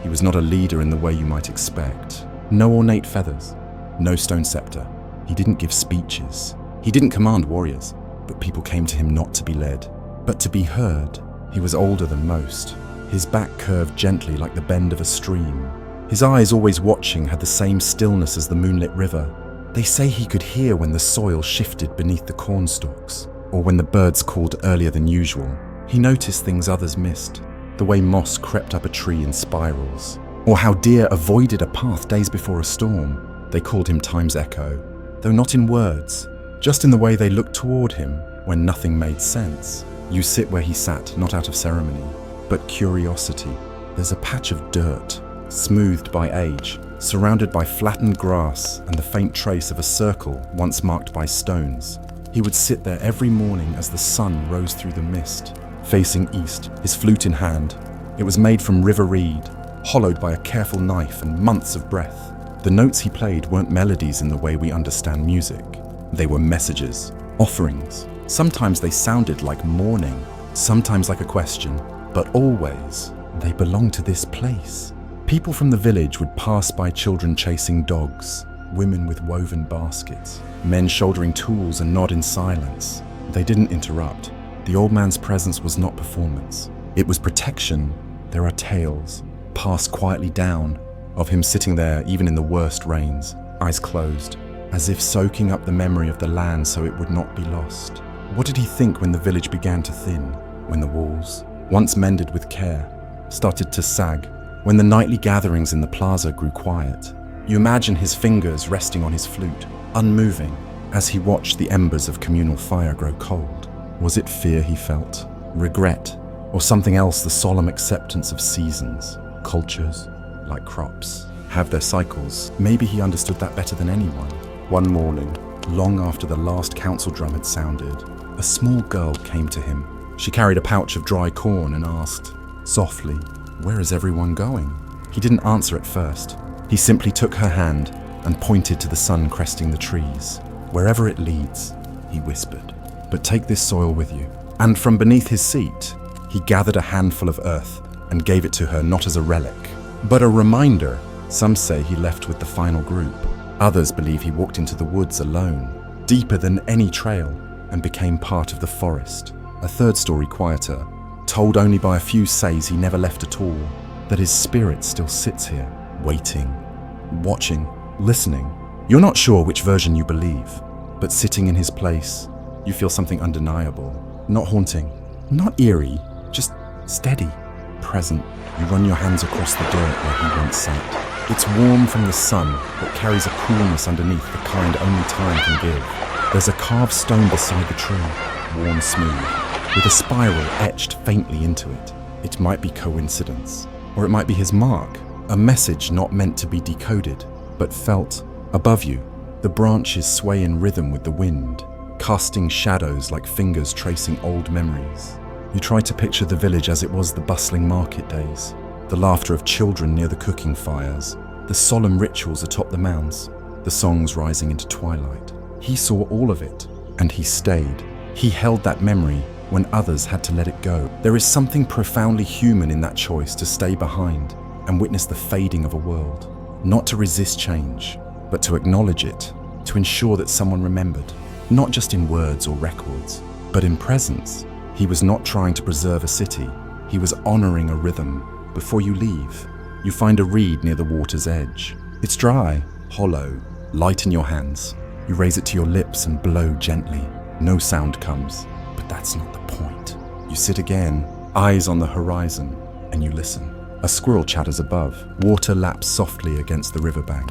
He was not a leader in the way you might expect. No ornate feathers, no stone scepter. He didn't give speeches. He didn't command warriors, but people came to him not to be led, but to be heard. He was older than most. His back curved gently like the bend of a stream. His eyes, always watching, had the same stillness as the moonlit river. They say he could hear when the soil shifted beneath the cornstalks, or when the birds called earlier than usual. He noticed things others missed, the way moss crept up a tree in spirals, or how deer avoided a path days before a storm. They called him Time's Echo, though not in words, just in the way they looked toward him when nothing made sense. You sit where he sat, not out of ceremony, but curiosity. There's a patch of dirt, smoothed by age, surrounded by flattened grass and the faint trace of a circle once marked by stones. He would sit there every morning as the sun rose through the mist, facing east, his flute in hand. It was made from river reed, hollowed by a careful knife and months of breath. The notes he played weren't melodies in the way we understand music. They were messages, offerings. Sometimes they sounded like mourning, sometimes like a question, but always they belonged to this place. People from the village would pass by, children chasing dogs, women with woven baskets, men shouldering tools, and nod in silence. They didn't interrupt. The old man's presence was not performance. It was protection. There are tales pass quietly down, of him sitting there even in the worst rains, eyes closed, as if soaking up the memory of the land so it would not be lost. What did he think when the village began to thin, when the walls, once mended with care, started to sag, when the nightly gatherings in the plaza grew quiet? You imagine his fingers resting on his flute, unmoving, as he watched the embers of communal fire grow cold. Was it fear he felt, regret, or something else, the solemn acceptance of seasons, cultures, like crops, have their cycles? Maybe he understood that better than anyone. One morning, long after the last council drum had sounded, a small girl came to him. She carried a pouch of dry corn and asked, softly, "Where is everyone going?" He didn't answer at first. He simply took her hand and pointed to the sun cresting the trees. "Wherever it leads," he whispered, "but take this soil with you." And from beneath his seat, he gathered a handful of earth and gave it to her, not as a relic, but a reminder. Some say he left with the final group. Others believe he walked into the woods alone, deeper than any trail, and became part of the forest. A third story, quieter, told only by a few, says he never left at all, that his spirit still sits here, waiting, watching, listening. You're not sure which version you believe, but sitting in his place, you feel something undeniable, not haunting, not eerie, just steady, present. You run your hands across the dirt where he once sat. It's warm from the sun, but carries a coolness underneath, the kind only time can give. There's a carved stone beside the tree, worn smooth, with a spiral etched faintly into it. It might be coincidence, or it might be his mark, a message not meant to be decoded, but felt. Above you, the branches sway in rhythm with the wind, casting shadows like fingers tracing old memories. You try to picture the village as it was the bustling market days, the laughter of children near the cooking fires, the solemn rituals atop the mounds, the songs rising into twilight. He saw all of it, and he stayed. He held that memory when others had to let it go. There is something profoundly human in that choice to stay behind and witness the fading of a world, not to resist change, but to acknowledge it, to ensure that someone remembered, not just in words or records, but in presence. He was not trying to preserve a city, he was honoring a rhythm. Before you leave, you find a reed near the water's edge. It's dry, hollow, light in your hands. You raise it to your lips and blow gently. No sound comes, but that's not the point. You sit again, eyes on the horizon, and you listen. A squirrel chatters above, water laps softly against the riverbank.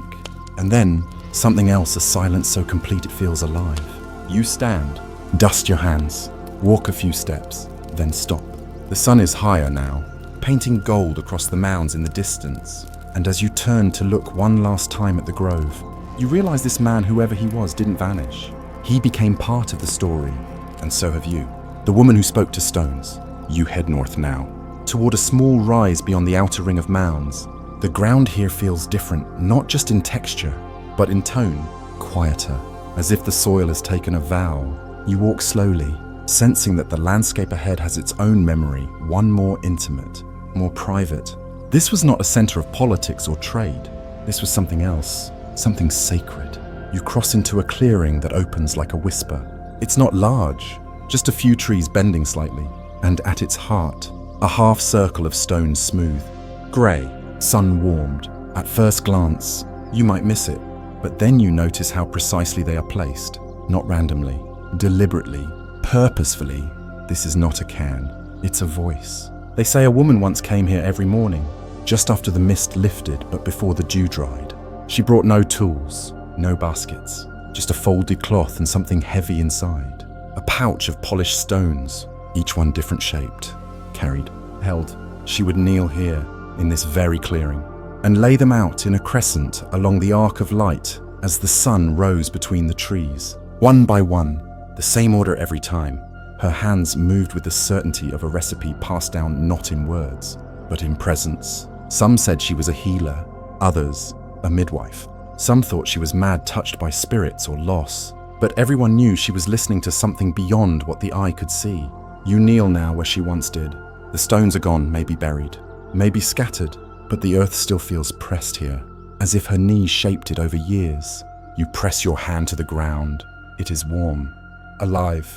And then, something else, a silence so complete it feels alive. You stand, dust your hands, walk a few steps, then stop. The sun is higher now, painting gold across the mounds in the distance. And as you turn to look one last time at the grove, you realize this man, whoever he was, didn't vanish. He became part of the story, and so have you. The woman who spoke to stones. You head north now, toward a small rise beyond the outer ring of mounds. The ground here feels different, not just in texture, but in tone, quieter, as if the soil has taken a vow. You walk slowly, sensing that the landscape ahead has its own memory, one more intimate, more private. This was not a center of politics or trade. This was something else, something sacred. You cross into a clearing that opens like a whisper. It's not large, just a few trees bending slightly, and at its heart, a half circle of stone smooth, grey, sun-warmed. At first glance, you might miss it, but then you notice how precisely they are placed, not randomly, deliberately, purposefully. This is not a cairn, it's a voice. They say a woman once came here every morning, just after the mist lifted but before the dew dried. She brought no tools, no baskets, just a folded cloth and something heavy inside. A pouch of polished stones, each one different shaped, carried, held. She would kneel here, in this very clearing, and lay them out in a crescent along the arc of light as the sun rose between the trees. One by one, the same order every time. Her hands moved with the certainty of a recipe passed down not in words, but in presence. Some said she was a healer, others a midwife. Some thought she was mad, touched by spirits or loss, but everyone knew she was listening to something beyond what the eye could see. You kneel now where she once did. The stones are gone, maybe buried, maybe scattered, but the earth still feels pressed here, as if her knees shaped it over years. You press your hand to the ground. It is warm, alive.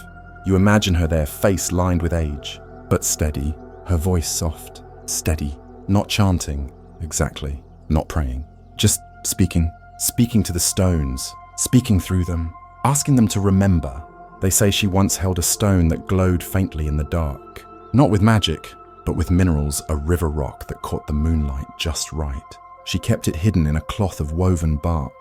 You imagine her there, face lined with age, but steady, her voice soft, steady. Not chanting, exactly, not praying. Just speaking to the stones, speaking through them, asking them to remember. They say she once held a stone that glowed faintly in the dark. Not with magic, but with minerals, a river rock that caught the moonlight just right. She kept it hidden in a cloth of woven bark,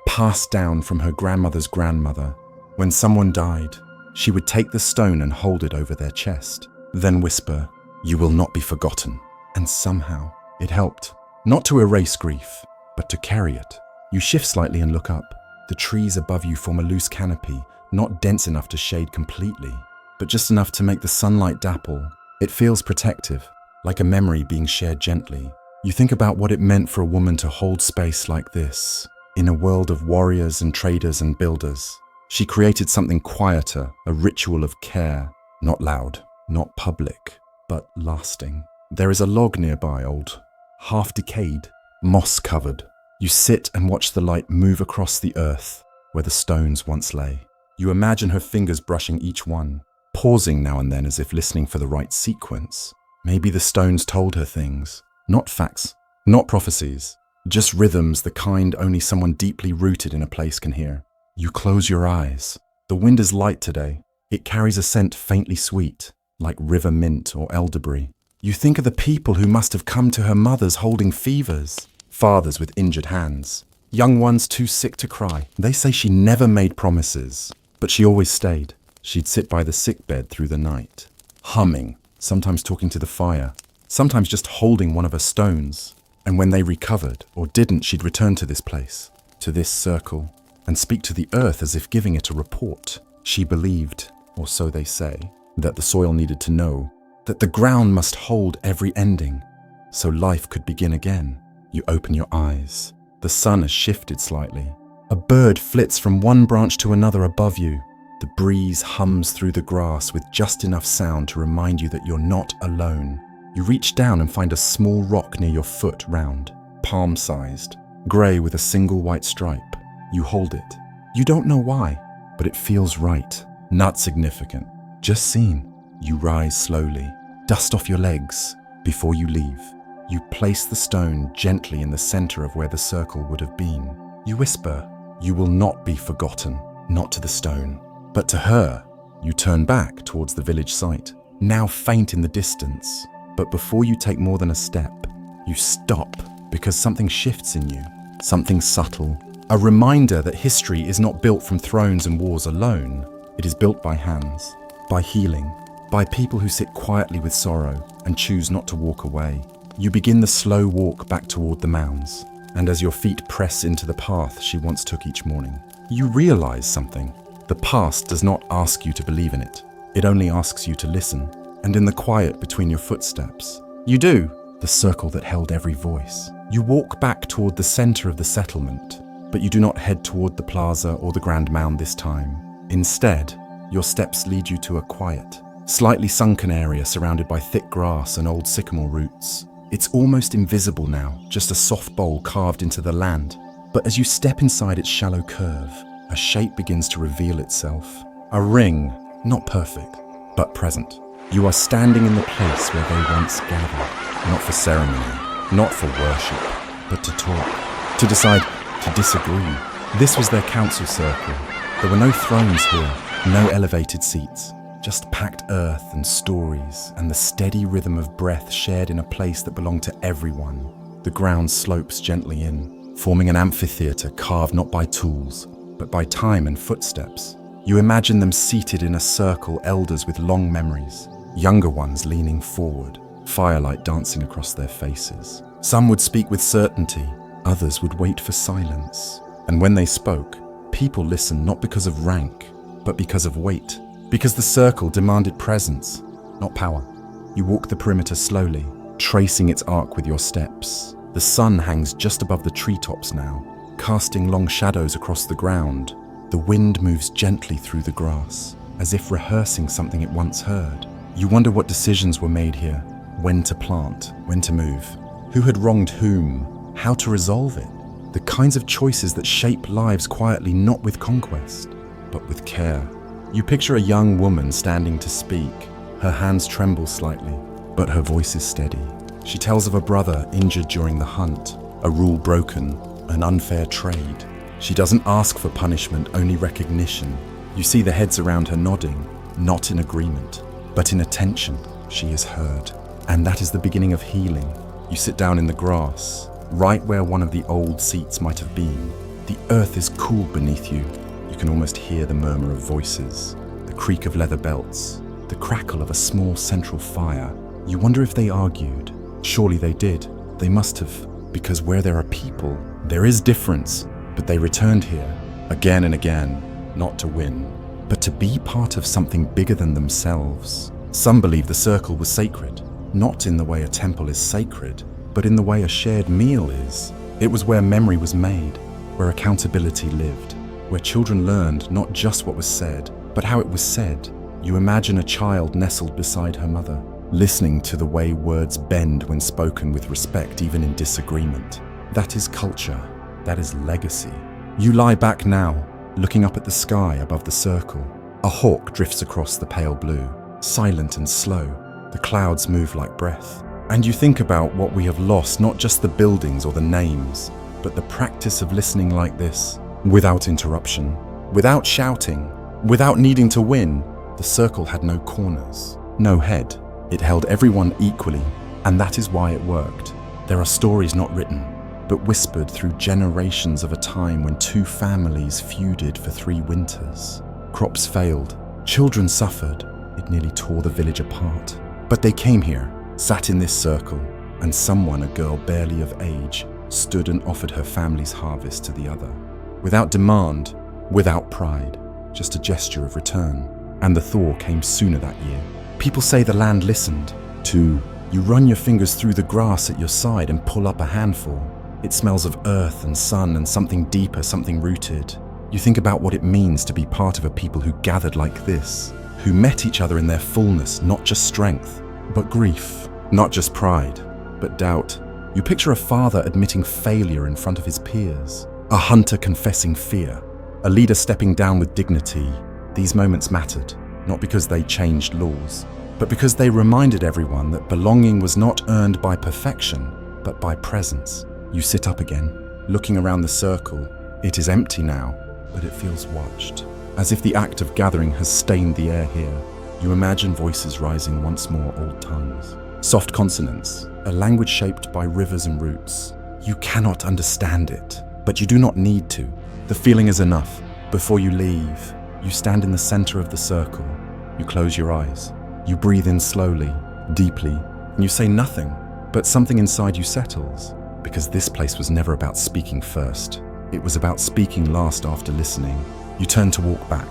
passed down from her grandmother's grandmother. When someone died, she would take the stone and hold it over their chest, then whisper, "You will not be forgotten." And somehow, it helped. Not to erase grief, but to carry it. You shift slightly and look up. The trees above you form a loose canopy, not dense enough to shade completely, but just enough to make the sunlight dapple. It feels protective, like a memory being shared gently. You think about what it meant for a woman to hold space like this, in a world of warriors and traders and builders. She created something quieter, a ritual of care, not loud, not public, but lasting. There is a log nearby, old, half-decayed, moss-covered. You sit and watch the light move across the earth where the stones once lay. You imagine her fingers brushing each one, pausing now and then as if listening for the right sequence. Maybe the stones told her things, not facts, not prophecies, just rhythms, the kind only someone deeply rooted in a place can hear. You close your eyes. The wind is light today. It carries a scent faintly sweet, like river mint or elderberry. You think of the people who must have come to her mother's holding fevers, fathers with injured hands, young ones too sick to cry. They say she never made promises, but she always stayed. She'd sit by the sickbed through the night, humming, sometimes talking to the fire, sometimes just holding one of her stones. And when they recovered, or didn't, she'd return to this place, to this circle, and speak to the earth as if giving it a report. She believed, or so they say, that the soil needed to know, that the ground must hold every ending, so life could begin again. You open your eyes. The sun has shifted slightly. A bird flits from one branch to another above you. The breeze hums through the grass with just enough sound to remind you that you're not alone. You reach down and find a small rock near your foot, round, palm-sized, grey with a single white stripe. You hold it. You don't know why, but it feels right. Not significant, just seen. You rise slowly, dust off your legs. Before you leave, you place the stone gently in the center of where the circle would have been. You whisper, "You will not be forgotten," not to the stone, but to her. You turn back towards the village site, now faint in the distance. But before you take more than a step, you stop because something shifts in you, something subtle. A reminder that history is not built from thrones and wars alone. It is built by hands, by healing, by people who sit quietly with sorrow and choose not to walk away. You begin the slow walk back toward the mounds, and as your feet press into the path she once took each morning, you realize something. The past does not ask you to believe in it. It only asks you to listen. And in the quiet between your footsteps, you do, the circle that held every voice. You walk back toward the center of the settlement, but you do not head toward the plaza or the grand mound this time. Instead, your steps lead you to a quiet, slightly sunken area surrounded by thick grass and old sycamore roots. It's almost invisible now, just a soft bowl carved into the land. But as you step inside its shallow curve, a shape begins to reveal itself. A ring, not perfect, but present. You are standing in the place where they once gathered, not for ceremony, not for worship, but to talk, to decide, to disagree. This was their council circle. There were no thrones here, no elevated seats, just packed earth and stories and the steady rhythm of breath shared in a place that belonged to everyone. The ground slopes gently in, forming an amphitheater carved not by tools, but by time and footsteps. You imagine them seated in a circle, elders with long memories, younger ones leaning forward, firelight dancing across their faces. Some would speak with certainty, others would wait for silence. And when they spoke, people listened not because of rank, but because of weight, because the circle demanded presence, not power. You walk the perimeter slowly, tracing its arc with your steps. The sun hangs just above the treetops now, casting long shadows across the ground. The wind moves gently through the grass, as if rehearsing something it once heard. You wonder what decisions were made here, when to plant, when to move, who had wronged whom, how to resolve it. The kinds of choices that shape lives quietly, not with conquest, but with care. You picture a young woman standing to speak. Her hands tremble slightly, but her voice is steady. She tells of a brother injured during the hunt, a rule broken, an unfair trade. She doesn't ask for punishment, only recognition. You see the heads around her nodding, not in agreement, but in attention. She is heard. And that is the beginning of healing. You sit down in the grass, right where one of the old seats might have been. The earth is cool beneath you. You can almost hear the murmur of voices, the creak of leather belts, the crackle of a small central fire. You wonder if they argued. Surely they did. They must have, because where there are people, there is difference. But they returned here, again and again, not to win, but to be part of something bigger than themselves. Some believe the circle was sacred, not in the way a temple is sacred, but in the way a shared meal is. It was where memory was made, where accountability lived, where children learned not just what was said, but how it was said. You imagine a child nestled beside her mother, listening to the way words bend when spoken with respect, even in disagreement. That is culture. That is legacy. You lie back now, looking up at the sky above the circle. A hawk drifts across the pale blue, silent and slow. The clouds move like breath. And you think about what we have lost, not just the buildings or the names, but the practice of listening like this, without interruption, without shouting, without needing to win. The circle had no corners, no head. It held everyone equally, and that is why it worked. There are stories not written, but whispered through generations of a time when two families feuded for 3 winters. Crops failed, children suffered, it nearly tore the village apart. But they came here, sat in this circle, and someone, a girl barely of age, stood and offered her family's harvest to the other. Without demand, without pride, just a gesture of return. And the thaw came sooner that year. People say the land listened. You run your fingers through the grass at your side and pull up a handful. It smells of earth and sun and something deeper, something rooted. You think about what it means to be part of a people who gathered like this, who met each other in their fullness, not just strength, but grief, not just pride, but doubt. You picture a father admitting failure in front of his peers, a hunter confessing fear, a leader stepping down with dignity. These moments mattered, not because they changed laws, but because they reminded everyone that belonging was not earned by perfection, but by presence. You sit up again, looking around the circle. It is empty now, but it feels watched, as if the act of gathering has stained the air here. You imagine voices rising once more, old tongues. Soft consonants, a language shaped by rivers and roots. You cannot understand it, but you do not need to. The feeling is enough. Before you leave, you stand in the center of the circle. You close your eyes. You breathe in slowly, deeply, and you say nothing, but something inside you settles. Because this place was never about speaking first. It was about speaking last after listening. You turn to walk back.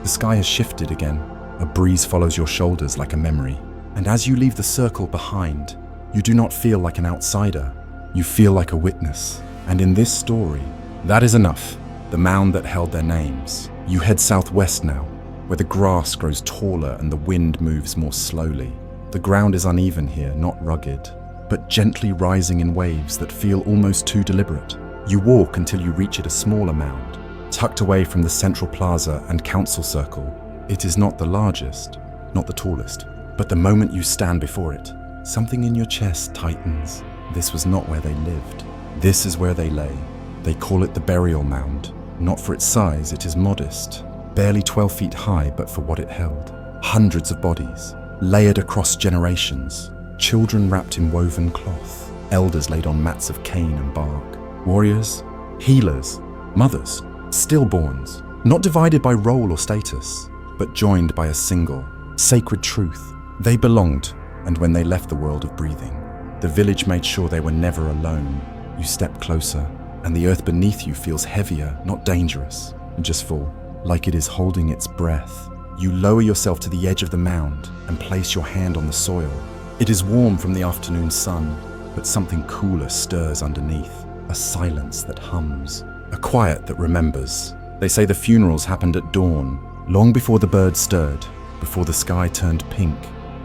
The sky has shifted again. A breeze follows your shoulders like a memory. And as you leave the circle behind, you do not feel like an outsider. You feel like a witness. And in this story, that is enough. The mound that held their names. You head southwest now, where the grass grows taller and the wind moves more slowly. The ground is uneven here, not rugged, but gently rising in waves that feel almost too deliberate. You walk until you reach a smaller mound, tucked away from the central plaza and council circle. It is not the largest, not the tallest, but the moment you stand before it, something in your chest tightens. This was not where they lived. This is where they lay. They call it the burial mound. Not for its size, it is modest, barely 12 feet high, but for what it held. Hundreds of bodies, layered across generations. Children wrapped in woven cloth, elders laid on mats of cane and bark, warriors, healers, mothers, stillborns, not divided by role or status, but joined by a single, sacred truth. They belonged, and when they left the world of breathing, the village made sure they were never alone. You step closer, and the earth beneath you feels heavier, not dangerous, just full, like it is holding its breath. You lower yourself to the edge of the mound and place your hand on the soil. It is warm from the afternoon sun, but something cooler stirs underneath, a silence that hums, a quiet that remembers. They say the funerals happened at dawn, long before the birds stirred, before the sky turned pink.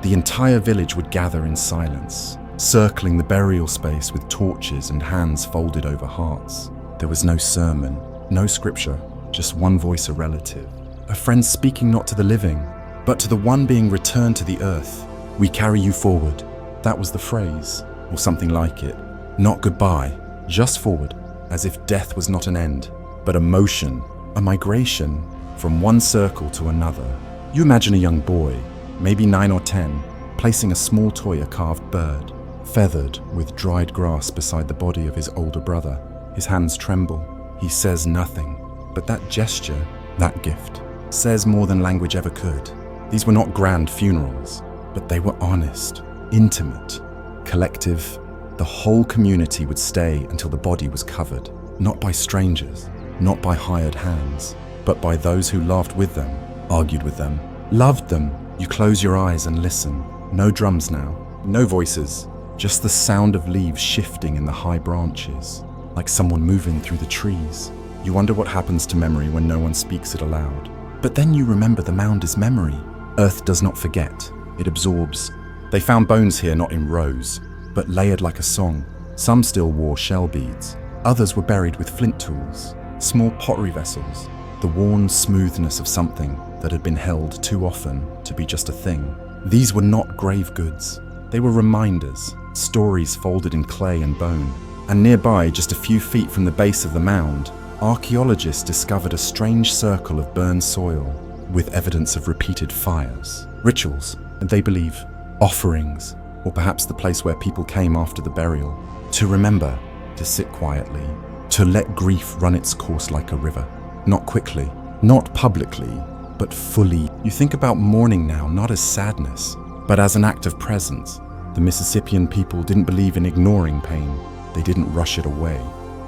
The entire village would gather in silence, circling the burial space with torches and hands folded over hearts. There was no sermon, no scripture, just one voice, a relative, a friend speaking not to the living, but to the one being returned to the earth. We carry you forward. That was the phrase. or something like it. Not goodbye, just forward, as if death was not an end, but a motion, a migration from one circle to another. You imagine a young boy, maybe 9 or 10, placing a small toy, a carved bird, feathered with dried grass beside the body of his older brother. His hands tremble. He says nothing, but that gesture, that gift, says more than language ever could. These were not grand funerals, but they were honest, intimate, collective. The whole community would stay until the body was covered, not by strangers, not by hired hands, but by those who laughed with them, argued with them, loved them. You close your eyes and listen. No drums now, no voices, just the sound of leaves shifting in the high branches, like someone moving through the trees. You wonder what happens to memory when no one speaks it aloud. But then you remember the mound is memory. Earth does not forget, it absorbs. They found bones here not in rows, but layered like a song. Some still wore shell beads. Others were buried with flint tools, small pottery vessels, the worn smoothness of something that had been held too often to be just a thing. These were not grave goods. They were reminders, stories folded in clay and bone. And nearby, just a few feet from the base of the mound, archaeologists discovered a strange circle of burned soil with evidence of repeated fires, rituals, and they believe offerings, or perhaps the place where people came after the burial, to remember, to sit quietly, to let grief run its course like a river. Not quickly, not publicly, but fully. You think about mourning now not as sadness, but as an act of presence. The Mississippian people didn't believe in ignoring pain. They didn't rush it away.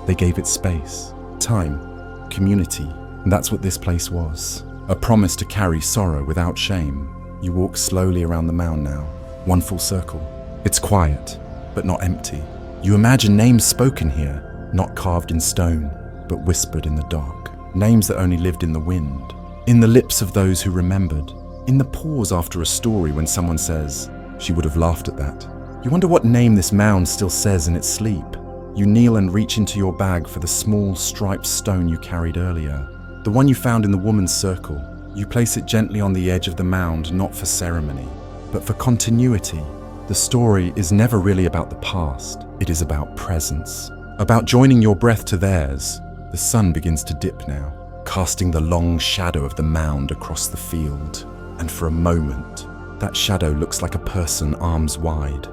They gave it space, time, community. And that's what this place was. A promise to carry sorrow without shame. You walk slowly around the mound now, one full circle. It's quiet, but not empty. You imagine names spoken here, not carved in stone, but whispered in the dark. Names that only lived in the wind, in the lips of those who remembered, in the pause after a story when someone says, "She would have laughed at that." You wonder what name this mound still says in its sleep. You kneel and reach into your bag for the small striped stone you carried earlier, the one you found in the woman's circle. You place it gently on the edge of the mound, not for ceremony, but for continuity. The story is never really about the past. It is about presence, about joining your breath to theirs. The sun begins to dip now, casting the long shadow of the mound across the field. And for a moment, that shadow looks like a person arms wide,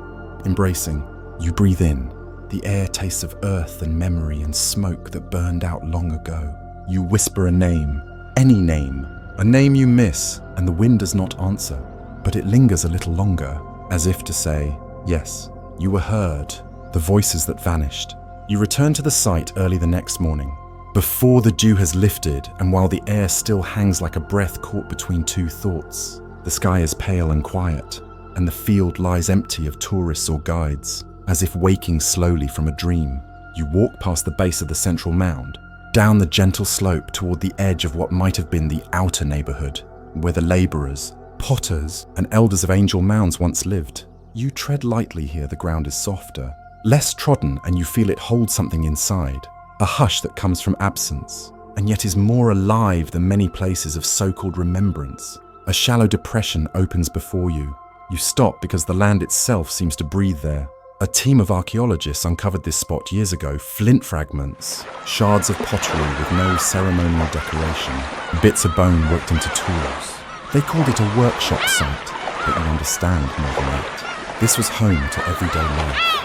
embracing. You breathe in. The air tastes of earth and memory and smoke that burned out long ago. You whisper a name, any name, a name you miss, and the wind does not answer, but it lingers a little longer, as if to say, yes, you were heard, the voices that vanished. You return to the site early the next morning, before the dew has lifted and while the air still hangs like a breath caught between two thoughts. The sky is pale and quiet, and the field lies empty of tourists or guides, as if waking slowly from a dream. You walk past the base of the central mound, down the gentle slope toward the edge of what might have been the outer neighborhood, where the laborers, potters, and elders of Angel Mounds once lived. You tread lightly here. The ground is softer, less trodden, and you feel it hold something inside, a hush that comes from absence, and yet is more alive than many places of so-called remembrance. A shallow depression opens before you. You stop because the land itself seems to breathe there. A team of archaeologists uncovered this spot years ago. Flint fragments, shards of pottery with no ceremonial decoration, bits of bone worked into tools. They called it a workshop site, but you understand more than that. This was home to everyday life.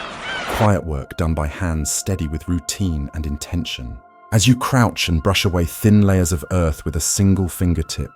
Quiet work done by hands steady with routine and intention. As you crouch and brush away thin layers of earth with a single fingertip,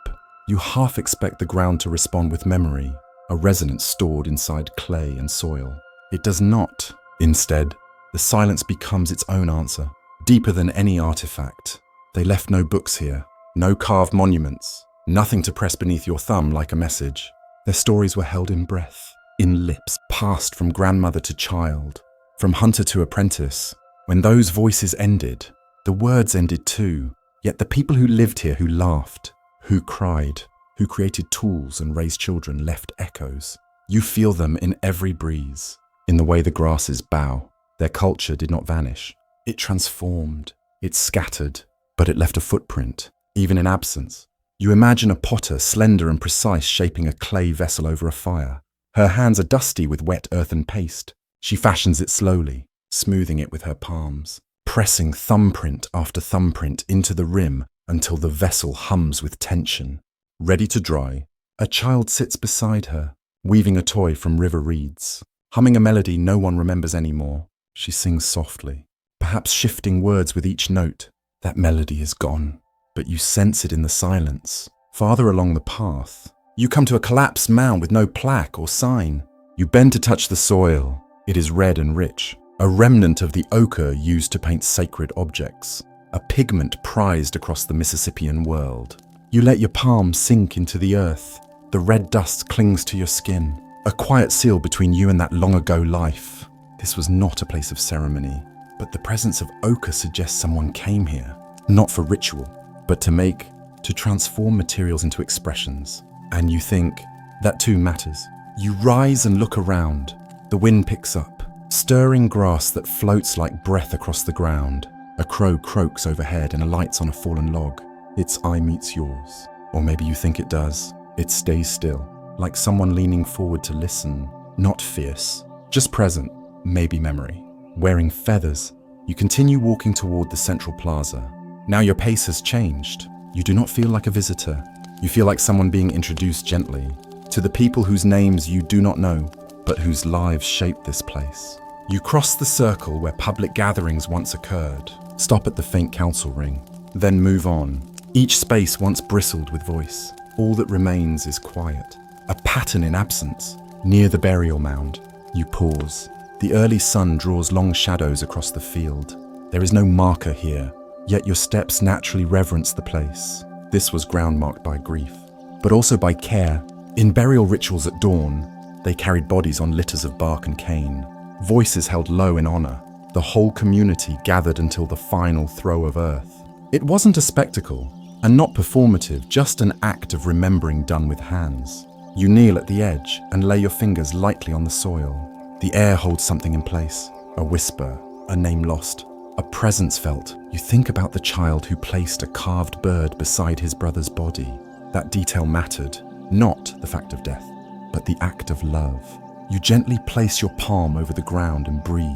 you half expect the ground to respond with memory, a resonance stored inside clay and soil. It does not. Instead, the silence becomes its own answer, deeper than any artifact. They left no books here, no carved monuments, nothing to press beneath your thumb like a message. Their stories were held in breath, in lips, passed from grandmother to child, from hunter to apprentice. When those voices ended, the words ended too. Yet the people who lived here, who laughed, who cried, who created tools and raised children, left echoes. You feel them in every breeze, in the way the grasses bow. Their culture did not vanish. It transformed, it scattered, but it left a footprint, even in absence. You imagine a potter, slender and precise, shaping a clay vessel over a fire. Her hands are dusty with wet earthen paste. She fashions it slowly, smoothing it with her palms, pressing thumbprint after thumbprint into the rim until the vessel hums with tension. Ready to dry, a child sits beside her, weaving a toy from river reeds, humming a melody no one remembers anymore. She sings softly, perhaps shifting words with each note. That melody is gone, but you sense it in the silence. Farther along the path, you come to a collapsed mound with no plaque or sign. You bend to touch the soil. It is red and rich, a remnant of the ochre used to paint sacred objects, a pigment prized across the Mississippian world. You let your palm sink into the earth. The red dust clings to your skin, a quiet seal between you and that long-ago life. This was not a place of ceremony, but the presence of ochre suggests someone came here, not for ritual, but to transform materials into expressions. And you think, that too matters. You rise and look around. The wind picks up, stirring grass that floats like breath across the ground. A crow croaks overhead and alights on a fallen log. Its eye meets yours. Or maybe you think it does. It stays still, like someone leaning forward to listen. Not fierce, just present, maybe memory. Wearing feathers, you continue walking toward the central plaza. Now your pace has changed. You do not feel like a visitor. You feel like someone being introduced gently to the people whose names you do not know, but whose lives shaped this place. You cross the circle where public gatherings once occurred, stop at the faint council ring, then move on. Each space once bristled with voice. All that remains is quiet, a pattern in absence. Near the burial mound, you pause. The early sun draws long shadows across the field. There is no marker here, yet your steps naturally reverence the place. This was ground marked by grief, but also by care. In burial rituals at dawn, they carried bodies on litters of bark and cane, voices held low in honor. The whole community gathered until the final throw of earth. It wasn't a spectacle, and not performative, just an act of remembering done with hands. You kneel at the edge and lay your fingers lightly on the soil. The air holds something in place, a whisper, a name lost, a presence felt. You think about the child who placed a carved bird beside his brother's body. That detail mattered, not the fact of death, but the act of love. You gently place your palm over the ground and breathe.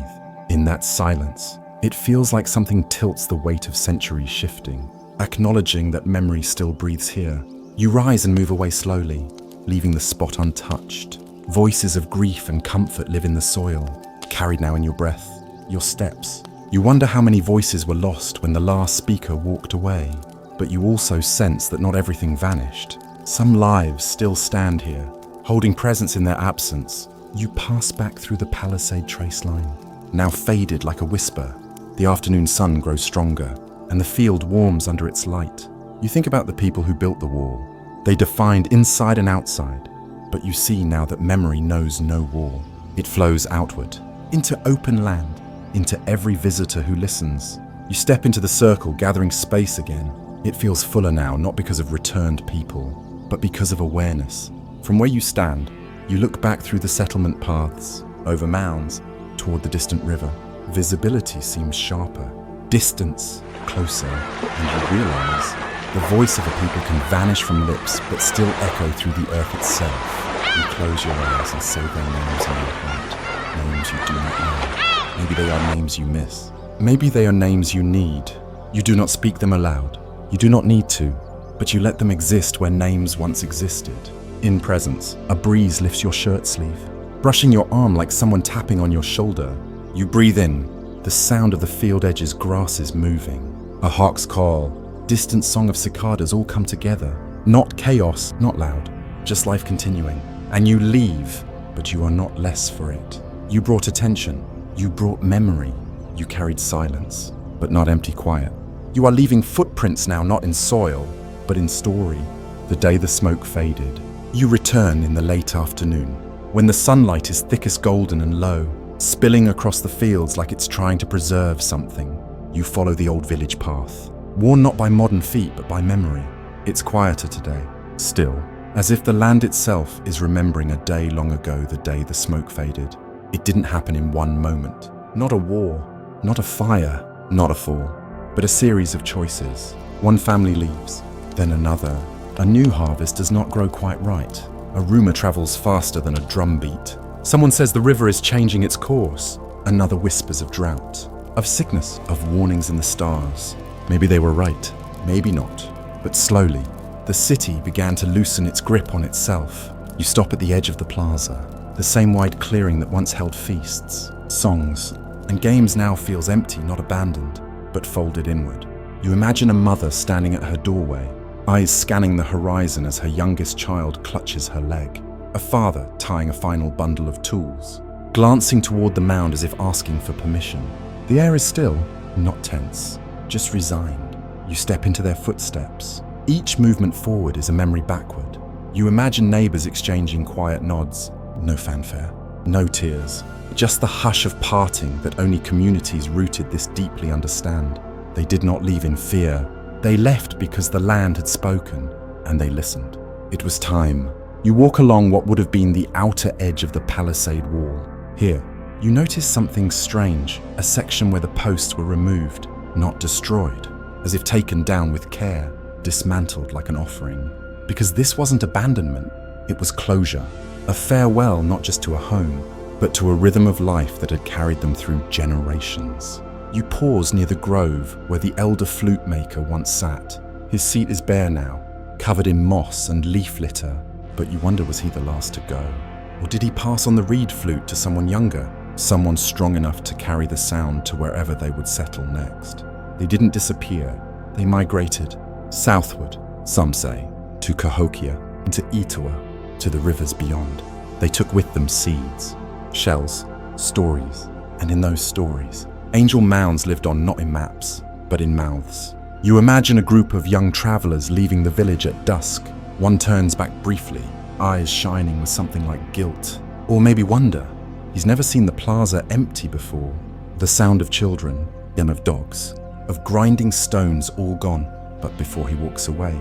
In that silence, it feels like something tilts the weight of centuries shifting, acknowledging that memory still breathes here. You rise and move away slowly, leaving the spot untouched. Voices of grief and comfort live in the soil, carried now in your breath, your steps. You wonder how many voices were lost when the last speaker walked away, but you also sense that not everything vanished. Some lives still stand here, holding presence in their absence. You pass back through the palisade traceline, now faded like a whisper. The afternoon sun grows stronger, and the field warms under its light. You think about the people who built the wall. They defined inside and outside, but you see now that memory knows no wall. It flows outward, into open land, into every visitor who listens. You step into the circle, gathering space again. It feels fuller now, not because of returned people, but because of awareness. From where you stand, you look back through the settlement paths, over mounds, toward the distant river. Visibility seems sharper, distance closer, and you realize the voice of a people can vanish from lips but still echo through the earth itself. You close your eyes and say their names in your heart, names you do not know. Maybe they are names you miss. Maybe they are names you need. You do not speak them aloud. You do not need to, but you let them exist where names once existed. In presence, a breeze lifts your shirt sleeve, brushing your arm like someone tapping on your shoulder. You breathe in, the sound of the field edge's grasses moving. A hawk's call, distant song of cicadas all come together. Not chaos, not loud, just life continuing. And you leave, but you are not less for it. You brought attention, you brought memory, you carried silence, but not empty quiet. You are leaving footprints now, not in soil, but in story. The day the smoke faded, you return in the late afternoon, when the sunlight is thickest golden and low, spilling across the fields like it's trying to preserve something. You follow the old village path, worn not by modern feet but by memory. It's quieter today, still, as if the land itself is remembering a day long ago, the day the smoke faded. It didn't happen in one moment. Not a war, not a fire, not a fall, but a series of choices. One family leaves, then another. A new harvest does not grow quite right. A rumor travels faster than a drum beat. Someone says the river is changing its course. Another whispers of drought, of sickness, of warnings in the stars. Maybe they were right, maybe not. But slowly, the city began to loosen its grip on itself. You stop at the edge of the plaza, the same wide clearing that once held feasts, songs, and games now feels empty, not abandoned, but folded inward. You imagine a mother standing at her doorway, eyes scanning the horizon as her youngest child clutches her leg. A father tying a final bundle of tools, glancing toward the mound as if asking for permission. The air is still, not tense, just resigned. You step into their footsteps. Each movement forward is a memory backward. You imagine neighbors exchanging quiet nods. No fanfare, no tears, just the hush of parting that only communities rooted this deeply understand. They did not leave in fear. They left because the land had spoken, and they listened. It was time. You walk along what would have been the outer edge of the palisade wall. Here, you notice something strange, a section where the posts were removed, not destroyed, as if taken down with care, dismantled like an offering. Because this wasn't abandonment, it was closure, a farewell not just to a home, but to a rhythm of life that had carried them through generations. You pause near the grove where the elder flute maker once sat. His seat is bare now, covered in moss and leaf litter, but you wonder, was he the last to go? Or did he pass on the reed flute to someone younger, someone strong enough to carry the sound to wherever they would settle next? They didn't disappear, they migrated, southward, some say, to Cahokia, into Itawa, to the rivers beyond. They took with them seeds, shells, stories, and in those stories, angel mounds lived on not in maps, but in mouths. You imagine a group of young travelers leaving the village at dusk. One turns back briefly, eyes shining with something like guilt, or maybe wonder. He's never seen the plaza empty before. The sound of children, and of dogs, of grinding stones all gone. But before he walks away,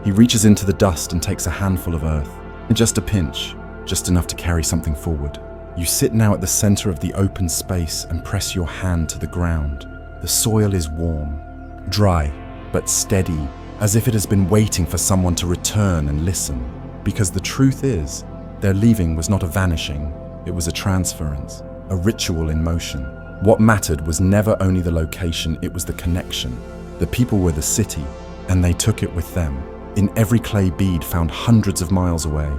he reaches into the dust and takes a handful of earth. Just a pinch, just enough to carry something forward. You sit now at the center of the open space and press your hand to the ground. The soil is warm, dry, but steady, as if it has been waiting for someone to return and listen. Because the truth is, their leaving was not a vanishing, it was a transference, a ritual in motion. What mattered was never only the location, it was the connection. The people were the city, and they took it with them. In every clay bead found hundreds of miles away,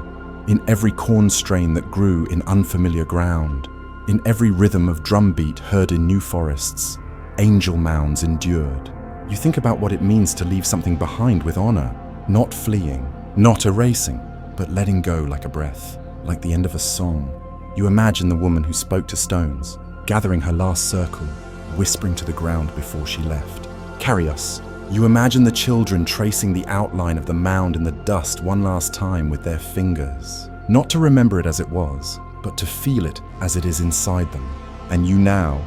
in every corn strain that grew in unfamiliar ground, in every rhythm of drumbeat heard in new forests, angel mounds endured. You think about what it means to leave something behind with honor, not fleeing, not erasing, but letting go like a breath, like the end of a song. You imagine the woman who spoke to stones, gathering her last circle, whispering to the ground before she left. Carry us. You imagine the children tracing the outline of the mound in the dust one last time with their fingers, not to remember it as it was, but to feel it as it is inside them. And you now,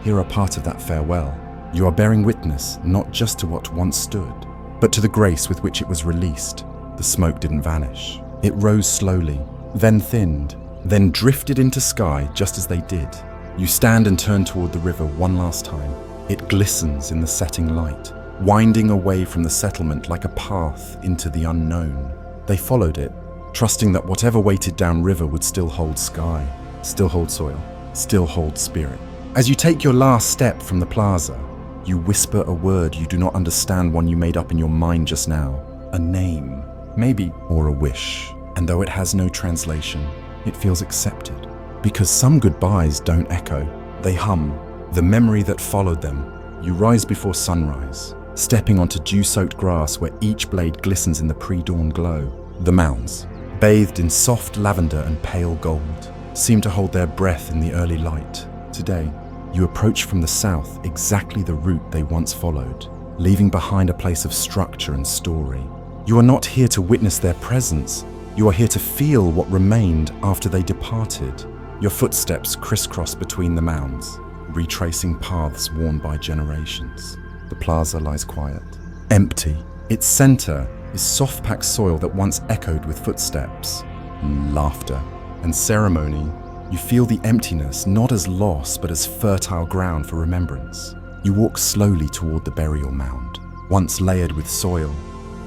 here are part of that farewell. You are bearing witness not just to what once stood, but to the grace with which it was released. The smoke didn't vanish. It rose slowly, then thinned, then drifted into sky just as they did. You stand and turn toward the river one last time. It glistens in the setting light, winding away from the settlement like a path into the unknown. They followed it, trusting that whatever waited downriver would still hold sky, still hold soil, still hold spirit. As you take your last step from the plaza, you whisper a word you do not understand, one you made up in your mind just now. A name, maybe, or a wish. And though it has no translation, it feels accepted. Because some goodbyes don't echo, they hum. The memory that followed them. You rise before sunrise, stepping onto dew-soaked grass where each blade glistens in the pre-dawn glow. The mounds, bathed in soft lavender and pale gold, seem to hold their breath in the early light. Today, you approach from the south exactly the route they once followed, leaving behind a place of structure and story. You are not here to witness their presence. You are here to feel what remained after they departed. Your footsteps crisscross between the mounds, retracing paths worn by generations. The plaza lies quiet, empty. Its center is soft-packed soil that once echoed with footsteps, and laughter, and ceremony. You feel the emptiness not as loss but as fertile ground for remembrance. You walk slowly toward the burial mound, once layered with soil,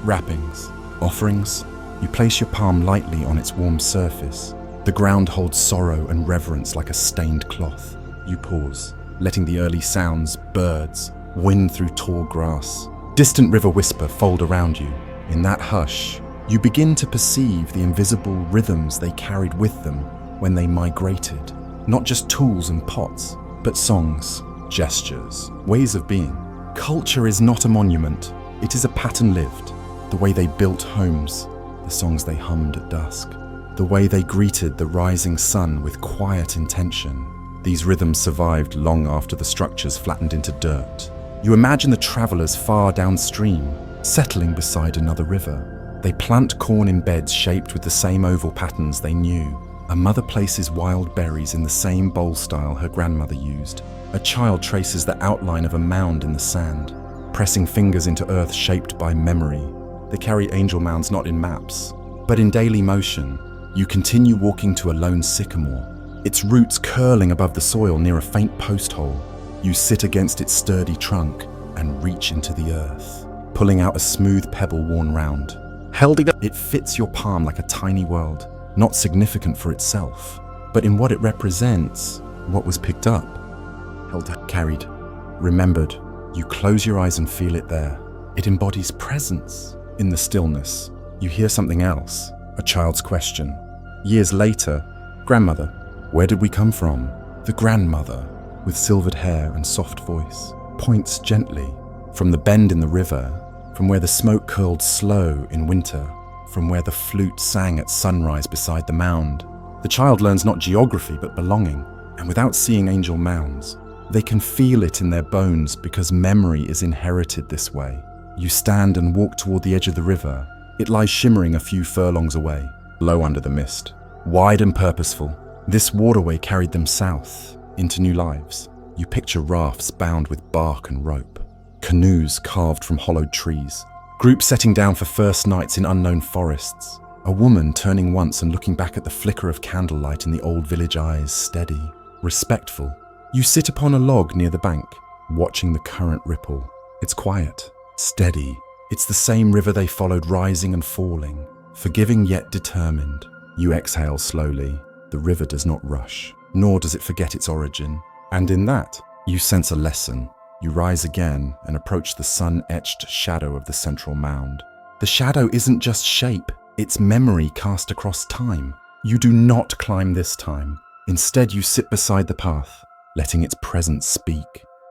wrappings, offerings. You place your palm lightly on its warm surface. The The ground holds sorrow and reverence like a stained cloth. You pause, letting the early sounds, birds, wind through tall grass, distant river whisper fold around you. In that hush, you begin to perceive the invisible rhythms they carried with them when they migrated. Not just tools and pots, but songs, gestures, ways of being. Culture is not a monument, it is a pattern lived. The way they built homes, the songs they hummed at dusk, the way they greeted the rising sun with quiet intention. These rhythms survived long after the structures flattened into dirt. You imagine the travelers far downstream, settling beside another river. They plant corn in beds shaped with the same oval patterns they knew. A mother places wild berries in the same bowl style her grandmother used. A child traces the outline of a mound in the sand, pressing fingers into earth shaped by memory. They carry angel mounds not in maps, but in daily motion. You continue walking to a lone sycamore, its roots curling above the soil near a faint post hole. You sit against its sturdy trunk and reach into the earth, pulling out a smooth pebble worn round. Held up, it fits your palm like a tiny world, not significant for itself, but in what it represents, what was picked up, held up, carried, remembered. You close your eyes and feel it there. It embodies presence. In the stillness, you hear something else, a child's question. Years later, grandmother, where did we come from? The grandmother, with silvered hair and soft voice, points gently from the bend in the river, from where the smoke curled slow in winter, from where the flute sang at sunrise beside the mound. The child learns not geography but belonging, and without seeing angel mounds, they can feel it in their bones because memory is inherited this way. You stand and walk toward the edge of the river. It lies shimmering a few furlongs away, low under the mist. Wide and purposeful, this waterway carried them south, into new lives. You picture rafts bound with bark and rope, canoes carved from hollowed trees, groups setting down for first nights in unknown forests, a woman turning once and looking back at the flicker of candlelight in the old village eyes, steady, respectful. You sit upon a log near the bank, watching the current ripple. It's quiet, steady. It's the same river they followed, rising and falling, forgiving yet determined. You exhale slowly. The river does not rush, nor does it forget its origin. And in that, you sense a lesson. You rise again and approach the sun-etched shadow of the central mound. The shadow isn't just shape, it's memory cast across time. You do not climb this time. Instead, you sit beside the path, letting its presence speak.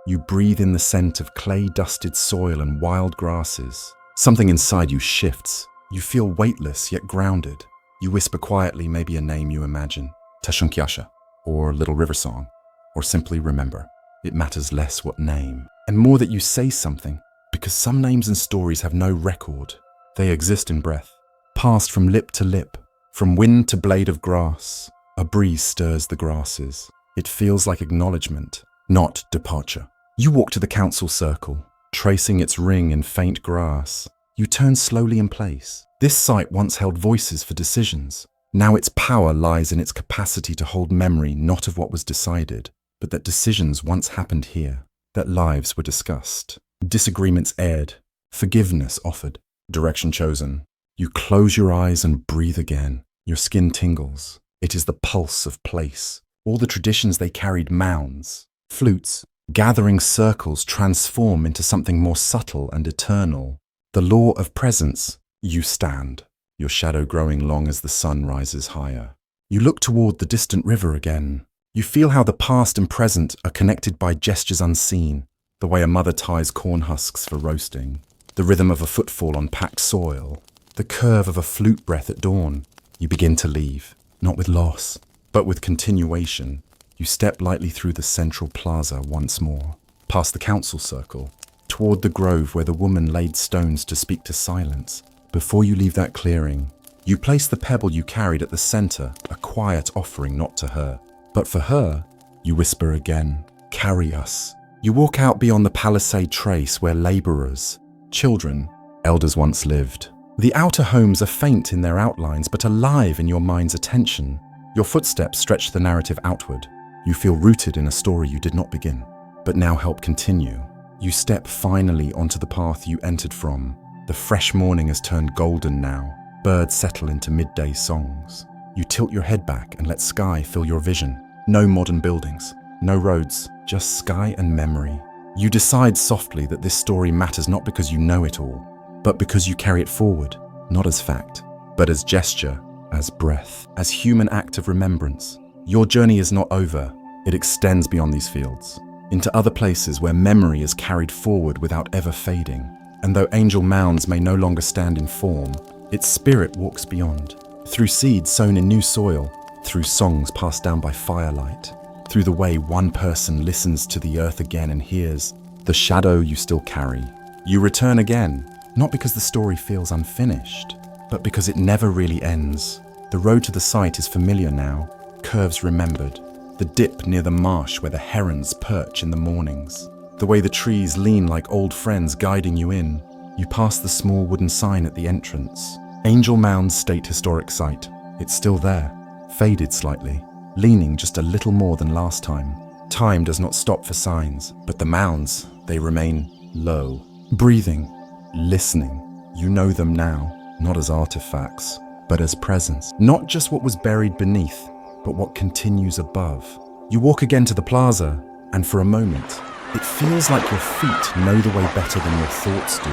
You breathe in the scent of clay-dusted soil and wild grasses. Something inside you shifts. You feel weightless yet grounded. You whisper quietly maybe a name you imagine, Tashunkyasha, or Little River Song, or simply remember. It matters less what name, and more that you say something, because some names and stories have no record. They exist in breath, passed from lip to lip, from wind to blade of grass. A breeze stirs the grasses. It feels like acknowledgement, not departure. You walk to the council circle, tracing its ring in faint grass. You turn slowly in place. This site once held voices for decisions. Now its power lies in its capacity to hold memory not of what was decided, but that decisions once happened here, that lives were discussed, disagreements aired, forgiveness offered, direction chosen. You close your eyes and breathe again. Your skin tingles. It is the pulse of place. All the traditions they carried, mounds, flutes, gathering circles, transform into something more subtle and eternal. The law of presence. You stand, your shadow growing long as the sun rises higher. You look toward the distant river again. You feel how the past and present are connected by gestures unseen, the way a mother ties corn husks for roasting, the rhythm of a footfall on packed soil, the curve of a flute breath at dawn. You begin to leave, not with loss, but with continuation. You step lightly through the central plaza once more, past the council circle, toward the grove where the woman laid stones to speak to silence. Before you leave that clearing, you place the pebble you carried at the center, a quiet offering not to her. But for her, you whisper again, carry us. You walk out beyond the palisade trace where laborers, children, elders once lived. The outer homes are faint in their outlines, but alive in your mind's attention. Your footsteps stretch the narrative outward. You feel rooted in a story you did not begin, but now help continue. You step finally onto the path you entered from. The fresh morning has turned golden now. Birds settle into midday songs. You tilt your head back and let sky fill your vision. No modern buildings, no roads, just sky and memory. You decide softly that this story matters not because you know it all, but because you carry it forward, not as fact, but as gesture, as breath, as human act of remembrance. Your journey is not over. It extends beyond these fields, into other places where memory is carried forward without ever fading. And though Angel Mounds may no longer stand in form, its spirit walks beyond, through seeds sown in new soil, through songs passed down by firelight, through the way one person listens to the earth again and hears the shadow you still carry. You return again, not because the story feels unfinished, but because it never really ends. The road to the site is familiar now, curves remembered, the dip near the marsh where the herons perch in the mornings, the way the trees lean like old friends guiding you in. You pass the small wooden sign at the entrance. Angel Mounds State Historic Site. It's still there, faded slightly, leaning just a little more than last time. Time does not stop for signs, but the mounds, they remain low, breathing, listening. You know them now, not as artifacts, but as presence. Not just what was buried beneath, but what continues above. You walk again to the plaza, and for a moment, it feels like your feet know the way better than your thoughts do.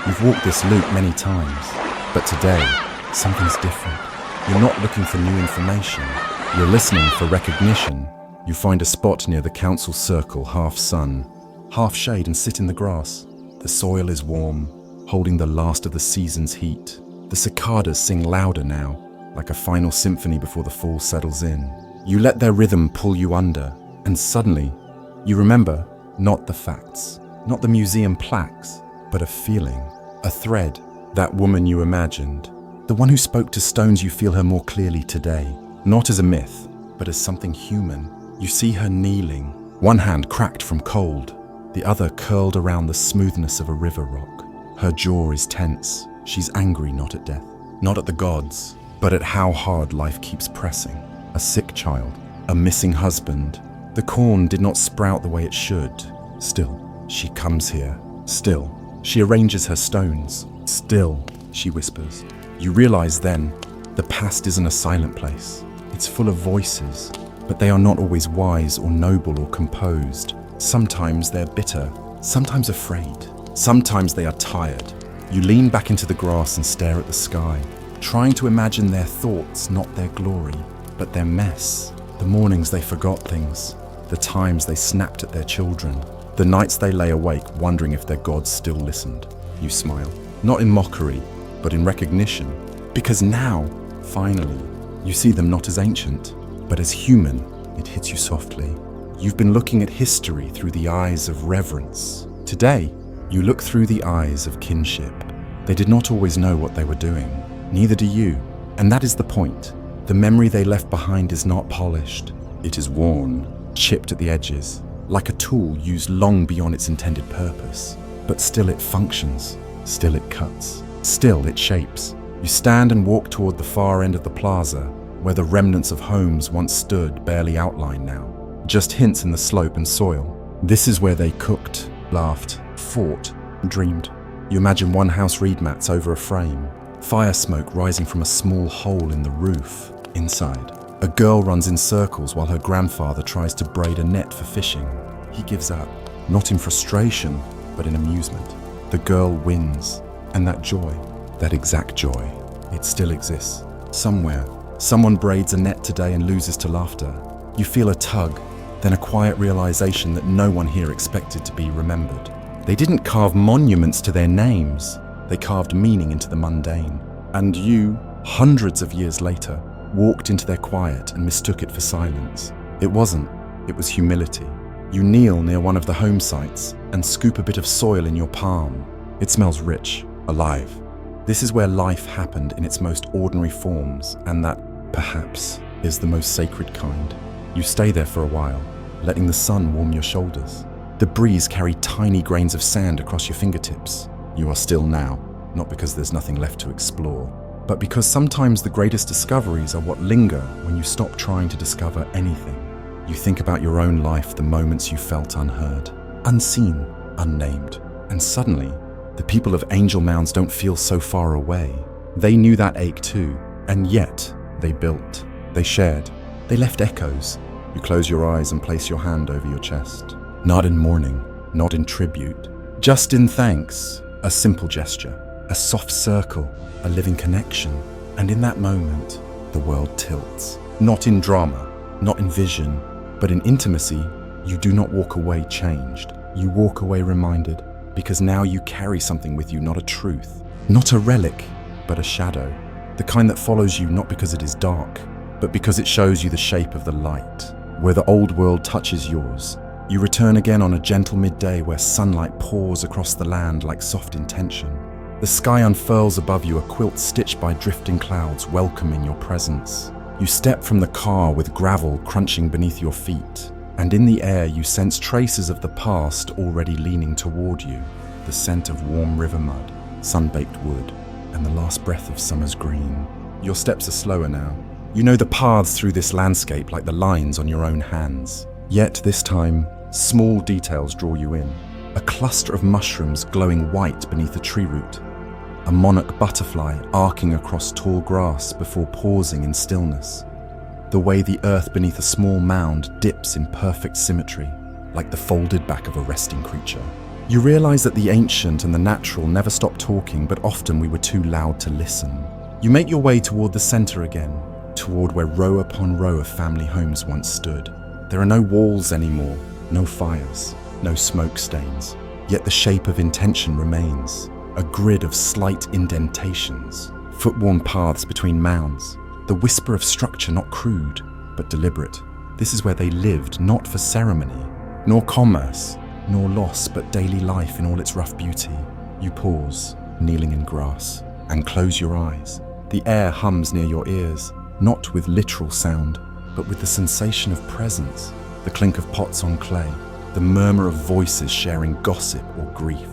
You've walked this loop many times, but today, something's different. You're not looking for new information. You're listening for recognition. You find a spot near the council circle, half sun, half shade, and sit in the grass. The soil is warm, holding the last of the season's heat. The cicadas sing louder now, like a final symphony before the fall settles in. You let their rhythm pull you under, and suddenly, you remember not the facts, not the museum plaques, but a feeling, a thread, that woman you imagined, the one who spoke to stones. You feel her more clearly today, not as a myth, but as something human. You see her kneeling, one hand cracked from cold, the other curled around the smoothness of a river rock. Her jaw is tense. She's angry not at death, not at the gods, but at how hard life keeps pressing. A sick child, a missing husband. The corn did not sprout the way it should. Still, she comes here. Still, she arranges her stones. Still, she whispers. You realize then, the past isn't a silent place. It's full of voices, but they are not always wise or noble or composed. Sometimes they're bitter, sometimes afraid, sometimes they are tired. You lean back into the grass and stare at the sky, trying to imagine their thoughts, not their glory, but their mess. The mornings they forgot things, the times they snapped at their children, the nights they lay awake wondering if their gods still listened. You smile, not in mockery, but in recognition, because now, finally, you see them not as ancient, but as human. It hits you softly. You've been looking at history through the eyes of reverence. Today, you look through the eyes of kinship. They did not always know what they were doing. Neither do you. And that is the point. The memory they left behind is not polished. It is worn, chipped at the edges, like a tool used long beyond its intended purpose. But still it functions. Still it cuts. Still it shapes. You stand and walk toward the far end of the plaza, where the remnants of homes once stood, barely outlined now. Just hints in the slope and soil. This is where they cooked, laughed, fought, dreamed. You imagine one house reed mats over a frame, fire smoke rising from a small hole in the roof. Inside, a girl runs in circles while her grandfather tries to braid a net for fishing. He gives up, not in frustration, but in amusement. The girl wins, and that joy, that exact joy, it still exists. Somewhere, someone braids a net today and loses to laughter. You feel a tug, then a quiet realization that no one here expected to be remembered. They didn't carve monuments to their names, they carved meaning into the mundane. And you, hundreds of years later, walked into their quiet and mistook it for silence. It wasn't, it was humility. You kneel near one of the home sites and scoop a bit of soil in your palm. It smells rich, alive. This is where life happened in its most ordinary forms, and that, perhaps, is the most sacred kind. You stay there for a while, letting the sun warm your shoulders. The breeze carried tiny grains of sand across your fingertips. You are still now, not because there's nothing left to explore, but because sometimes the greatest discoveries are what linger when you stop trying to discover anything. You think about your own life, the moments you felt unheard, unseen, unnamed, and suddenly, the people of Angel Mounds don't feel so far away. They knew that ache too, and yet, They built. They shared. They left echoes. You close your eyes and place your hand over your chest. Not in mourning, not in tribute, just in thanks. A simple gesture, a soft circle, a living connection. And in that moment, the world tilts. Not in drama, not in vision, but in intimacy. You do not walk away changed. You walk away reminded, because now you carry something with you, not a truth, not a relic, but a shadow. The kind that follows you not because it is dark, but because it shows you the shape of the light. Where the old world touches yours, you return again on a gentle midday where sunlight pours across the land like soft intention. The sky unfurls above you, a quilt stitched by drifting clouds welcoming your presence. You step from the car with gravel crunching beneath your feet, and in the air you sense traces of the past already leaning toward you. The scent of warm river mud, sun-baked wood, and the last breath of summer's green. Your steps are slower now. You know the paths through this landscape like the lines on your own hands. Yet this time, small details draw you in. A cluster of mushrooms glowing white beneath a tree root. A monarch butterfly arcing across tall grass before pausing in stillness. The way the earth beneath a small mound dips in perfect symmetry, like the folded back of a resting creature. You realize that the ancient and the natural never stop talking, but often we were too loud to listen. You make your way toward the center again, toward where row upon row of family homes once stood. There are no walls anymore, no fires, no smoke stains, yet the shape of intention remains. A grid of slight indentations, foot-worn paths between mounds, the whisper of structure not crude, but deliberate. This is where they lived, not for ceremony, nor commerce, nor loss, but daily life in all its rough beauty. You pause, kneeling in grass, and close your eyes. The air hums near your ears, not with literal sound, but with the sensation of presence, the clink of pots on clay, the murmur of voices sharing gossip or grief,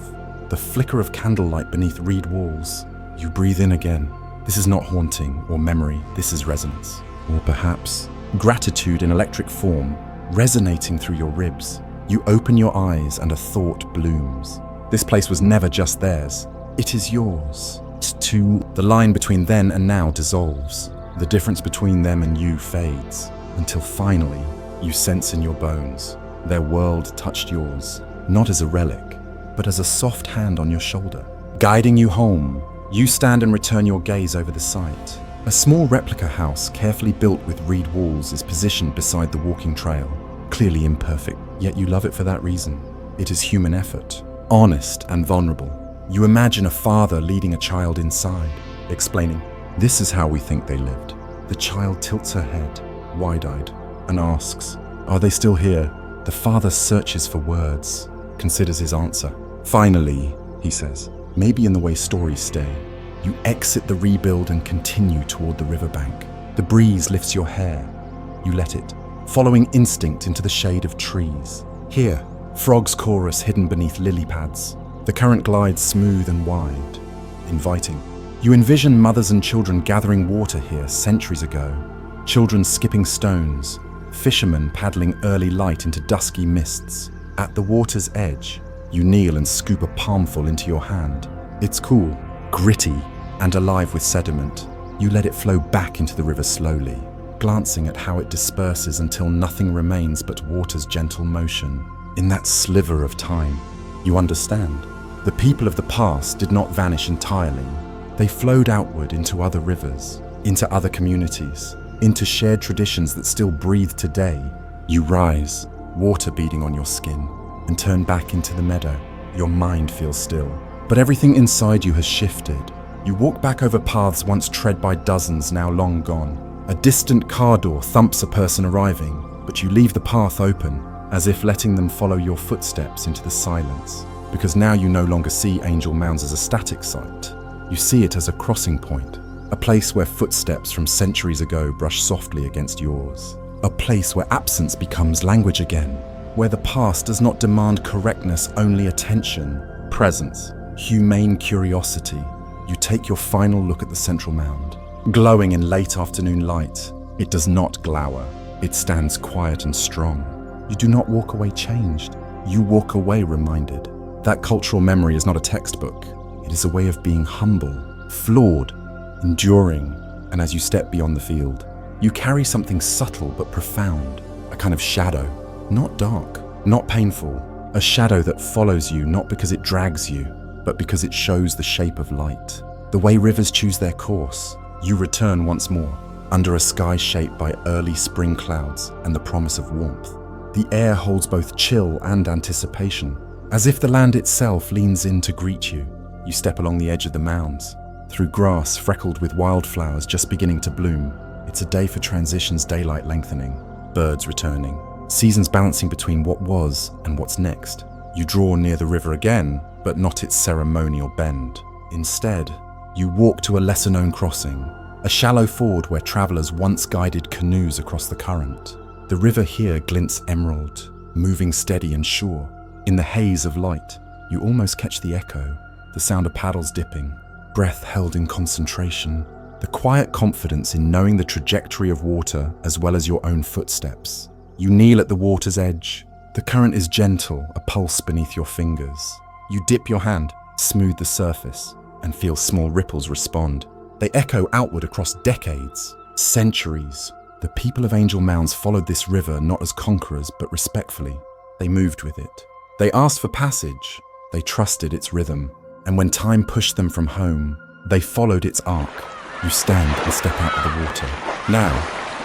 the flicker of candlelight beneath reed walls. You breathe in again. This is not haunting or memory, this is resonance. Or perhaps gratitude in electric form, resonating through your ribs. You open your eyes and a thought blooms. This place was never just theirs. It is yours. Too. The line between then and now dissolves. The difference between them and you fades, until finally you sense in your bones their world touched yours, not as a relic, but as a soft hand on your shoulder. Guiding you home, you stand and return your gaze over the site. A small replica house, carefully built with reed walls, is positioned beside the walking trail. Clearly imperfect, yet you love it for that reason. It is human effort, honest and vulnerable. You imagine a father leading a child inside, explaining, "This is how we think they lived." The child tilts her head, wide-eyed, and asks, "Are they still here?" The father searches for words, considers his answer. "Finally," he says, "maybe in the way stories stay." You exit the rebuild and continue toward the riverbank. The breeze lifts your hair. You let it, following instinct into the shade of trees. Here, frogs chorus hidden beneath lily pads. The current glides smooth and wide, inviting. You envision mothers and children gathering water here centuries ago. Children skipping stones, fishermen paddling early light into dusky mists. At the water's edge, you kneel and scoop a palmful into your hand. It's cool, gritty, and alive with sediment. You let it flow back into the river slowly, glancing at how it disperses until nothing remains but water's gentle motion. In that sliver of time, you understand. The people of the past did not vanish entirely. They flowed outward into other rivers, into other communities, into shared traditions that still breathe today. You rise, water beading on your skin, and turn back into the meadow. Your mind feels still, but everything inside you has shifted. You walk back over paths once tread by dozens now long gone. A distant car door thumps a person arriving, but you leave the path open, as if letting them follow your footsteps into the silence. Because now you no longer see Angel Mounds as a static site. You see it as a crossing point, a place where footsteps from centuries ago brush softly against yours. A place where absence becomes language again, where the past does not demand correctness, only attention, presence, humane curiosity. You take your final look at the central mound. Glowing in late afternoon light, it does not glower. It stands quiet and strong. You do not walk away changed. You walk away reminded. That cultural memory is not a textbook. It is a way of being humble, flawed, enduring, And as you step beyond the field, you carry something subtle but profound, a kind of shadow, not dark, not painful, a shadow that follows you not because it drags you, but because it shows the shape of light. The way rivers choose their course, you return once more, under a sky shaped by early spring clouds and the promise of warmth. The air holds both chill and anticipation, as if the land itself leans in to greet you. You step along the edge of the mounds, through grass freckled with wildflowers just beginning to bloom. It's a day for transitions, daylight lengthening, birds returning, seasons balancing between what was and what's next. You draw near the river again, but not its ceremonial bend. Instead, you walk to a lesser-known crossing, a shallow ford where travelers once guided canoes across the current. The river here glints emerald, moving steady and sure. In the haze of light, you almost catch the echo, the sound of paddles dipping, breath held in concentration, the quiet confidence in knowing the trajectory of water as well as your own footsteps. You kneel at the water's edge. The current is gentle, a pulse beneath your fingers. You dip your hand, smooth the surface, and feel small ripples respond. They echo outward across decades, centuries. The people of Angel Mounds followed this river not as conquerors, but respectfully. They moved with it. They asked for passage. They trusted its rhythm. And when time pushed them from home, they followed its arc. You stand and step out of the water. Now,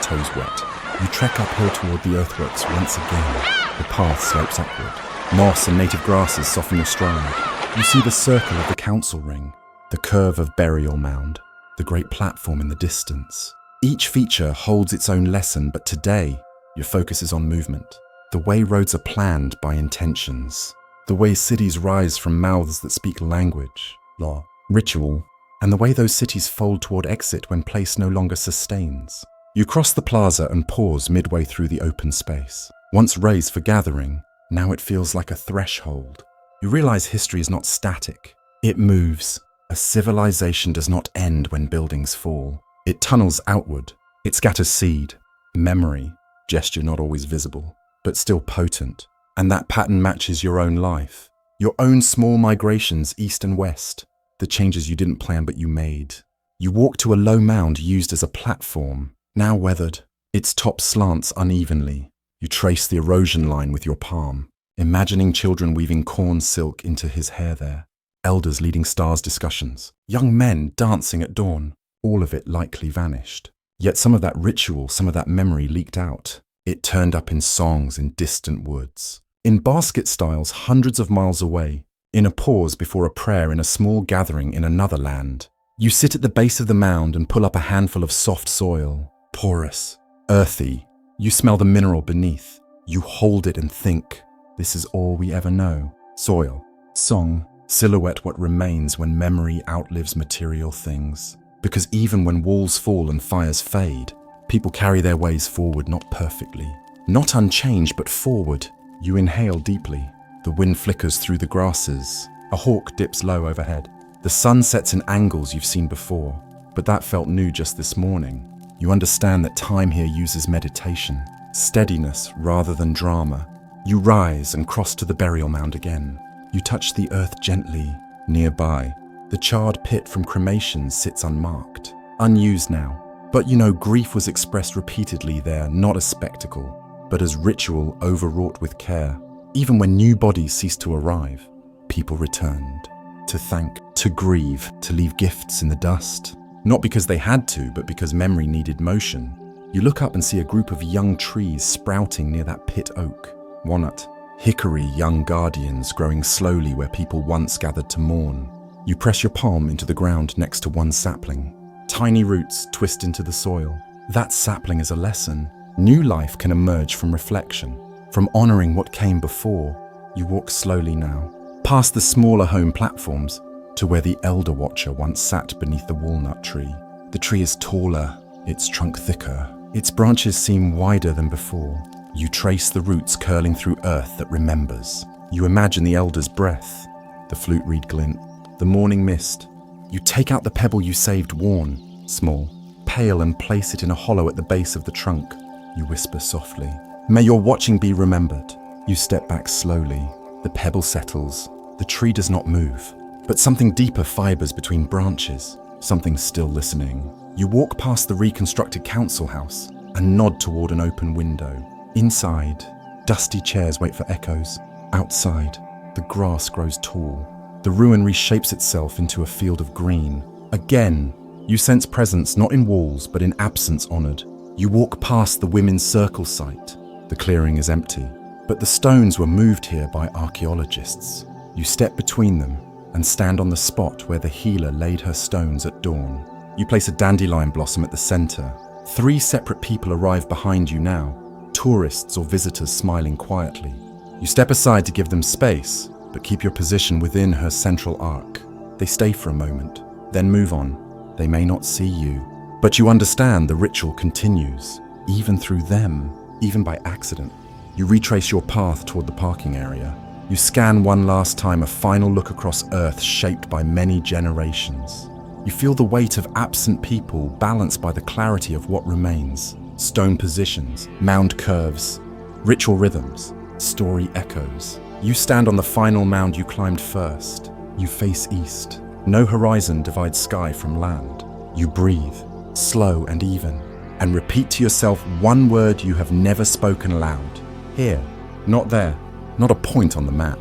toes wet, you trek uphill toward the earthworks once again. The path slopes upward. Moss and native grasses soften your stride. You see the circle of the council ring, the curve of burial mound, the great platform in the distance. Each feature holds its own lesson, but today, your focus is on movement. The way roads are planned by intentions. The way cities rise from mouths that speak language, law, ritual, and the way those cities fold toward exit when place no longer sustains. You cross the plaza and pause midway through the open space. Once raised for gathering, now it feels like a threshold. You realize history is not static. It moves. A civilization does not end when buildings fall. It tunnels outward. It scatters seed, memory, gesture not always visible, but still potent. And that pattern matches your own life, your own small migrations east and west, the changes you didn't plan but you made. You walk to a low mound used as a platform, now weathered. Its top slants unevenly. You trace the erosion line with your palm, imagining children weaving corn silk into his hair there, elders leading stars discussions, young men dancing at dawn. All of it likely vanished. Yet some of that ritual, some of that memory leaked out. It turned up in songs in distant woods, in basket styles hundreds of miles away, in a pause before a prayer in a small gathering in another land. You sit at the base of the mound and pull up a handful of soft soil, porous, earthy. You smell the mineral beneath. You hold it and think, this is all we ever know. Soil, song, silhouette, what remains when memory outlives material things. Because even when walls fall and fires fade, people carry their ways forward, not perfectly, not unchanged, but forward. You inhale deeply. The wind flickers through the grasses. A hawk dips low overhead. The sun sets in angles you've seen before, but that felt new just this morning. You understand that time here uses meditation, steadiness rather than drama. You rise and cross to the burial mound again. You touch the earth gently. Nearby, the charred pit from cremation sits unmarked, unused now. But you know, grief was expressed repeatedly there, not as spectacle, but as ritual overwrought with care. Even when new bodies ceased to arrive, people returned. To thank, to grieve, to leave gifts in the dust. Not because they had to, but because memory needed motion. You look up and see a group of young trees sprouting near that pit oak. Walnut, hickory, young guardians growing slowly where people once gathered to mourn. You press your palm into the ground next to one sapling. Tiny roots twist into the soil. That sapling is a lesson. New life can emerge from reflection, from honoring what came before. You walk slowly now, past the smaller home platforms, to where the elder watcher once sat beneath the walnut tree. The tree is taller, its trunk thicker, its branches seem wider than before. You trace the roots curling through earth that remembers. You imagine the elder's breath, the flute reed glint, the morning mist. You take out the pebble you saved worn, small, pale, and place it in a hollow at the base of the trunk. You whisper softly, "May your watching be remembered." You step back slowly. The pebble settles. The tree does not move, but something deeper fibers between branches, something still listening. You walk past the reconstructed council house and nod toward an open window. Inside, dusty chairs wait for echoes. Outside, the grass grows tall. The ruin reshapes itself into a field of green. Again, you sense presence not in walls but in absence honored. You walk past the women's circle site. The clearing is empty, but the stones were moved here by archaeologists. You step between them and stand on the spot where the healer laid her stones at dawn. You place a dandelion blossom at the center. 3 separate people arrive behind you now, tourists or visitors smiling quietly. You step aside to give them space, but keep your position within her central arc. They stay for a moment, then move on. They may not see you, but you understand the ritual continues, even through them, even by accident. You retrace your path toward the parking area. You scan one last time, a final look across Earth shaped by many generations. You feel the weight of absent people balanced by the clarity of what remains. Stone positions, mound curves, ritual rhythms, story echoes. You stand on the final mound you climbed first. You face east. No horizon divides sky from land. You breathe, slow and even, and repeat to yourself one word you have never spoken aloud. Here, not there, not a point on the map,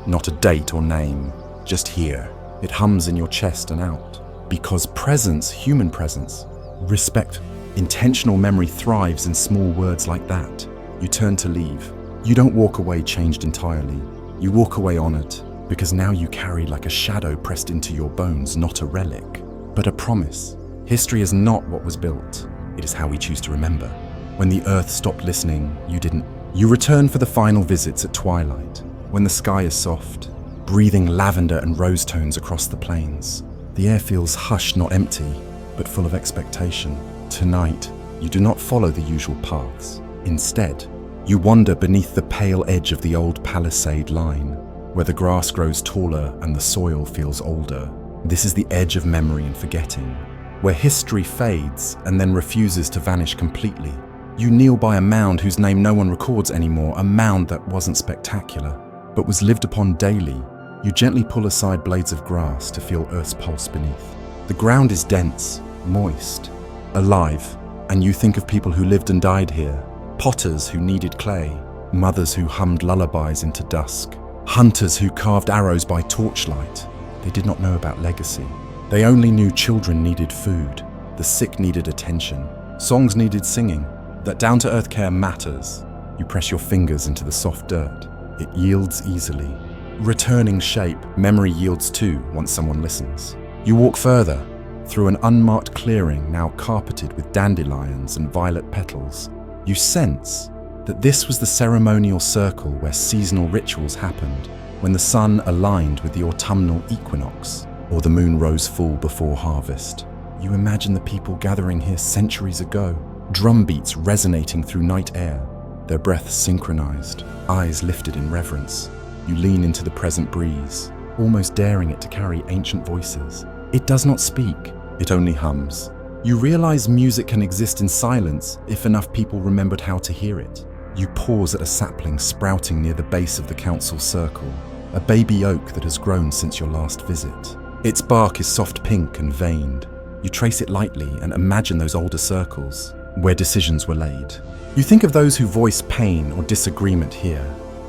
not a date or name, just here. It hums in your chest and out. Because presence, human presence, respect, intentional memory thrives in small words like that. You turn to leave. You don't walk away changed entirely. You walk away honored, because now you carry like a shadow pressed into your bones, not a relic, but a promise. History is not what was built. It is how we choose to remember. When the earth stopped listening, you didn't. You return for the final visits at twilight, when the sky is soft, breathing lavender and rose tones across the plains. The air feels hushed, not empty, but full of expectation. Tonight, you do not follow the usual paths. Instead, you wander beneath the pale edge of the old palisade line, where the grass grows taller and the soil feels older. This is the edge of memory and forgetting, where history fades and then refuses to vanish completely. You kneel by a mound whose name no one records anymore, a mound that wasn't spectacular, but was lived upon daily. You gently pull aside blades of grass to feel Earth's pulse beneath. The ground is dense, moist, alive, and you think of people who lived and died here. Potters who kneaded clay, mothers who hummed lullabies into dusk, hunters who carved arrows by torchlight. They did not know about legacy. They only knew children needed food, the sick needed attention, songs needed singing, that down-to-earth care matters. You press your fingers into the soft dirt. It yields easily. Returning shape, memory yields too once someone listens. You walk further, through an unmarked clearing now carpeted with dandelions and violet petals. You sense that this was the ceremonial circle where seasonal rituals happened, when the sun aligned with the autumnal equinox, or the moon rose full before harvest. You imagine the people gathering here centuries ago, drum beats resonating through night air, their breaths synchronized, eyes lifted in reverence. You lean into the present breeze, almost daring it to carry ancient voices. It does not speak, it only hums. You realize music can exist in silence if enough people remembered how to hear it. You pause at a sapling sprouting near the base of the council circle, a baby oak that has grown since your last visit. Its bark is soft pink and veined. You trace it lightly and imagine those older circles, where decisions were laid. You think of those who voiced pain or disagreement here,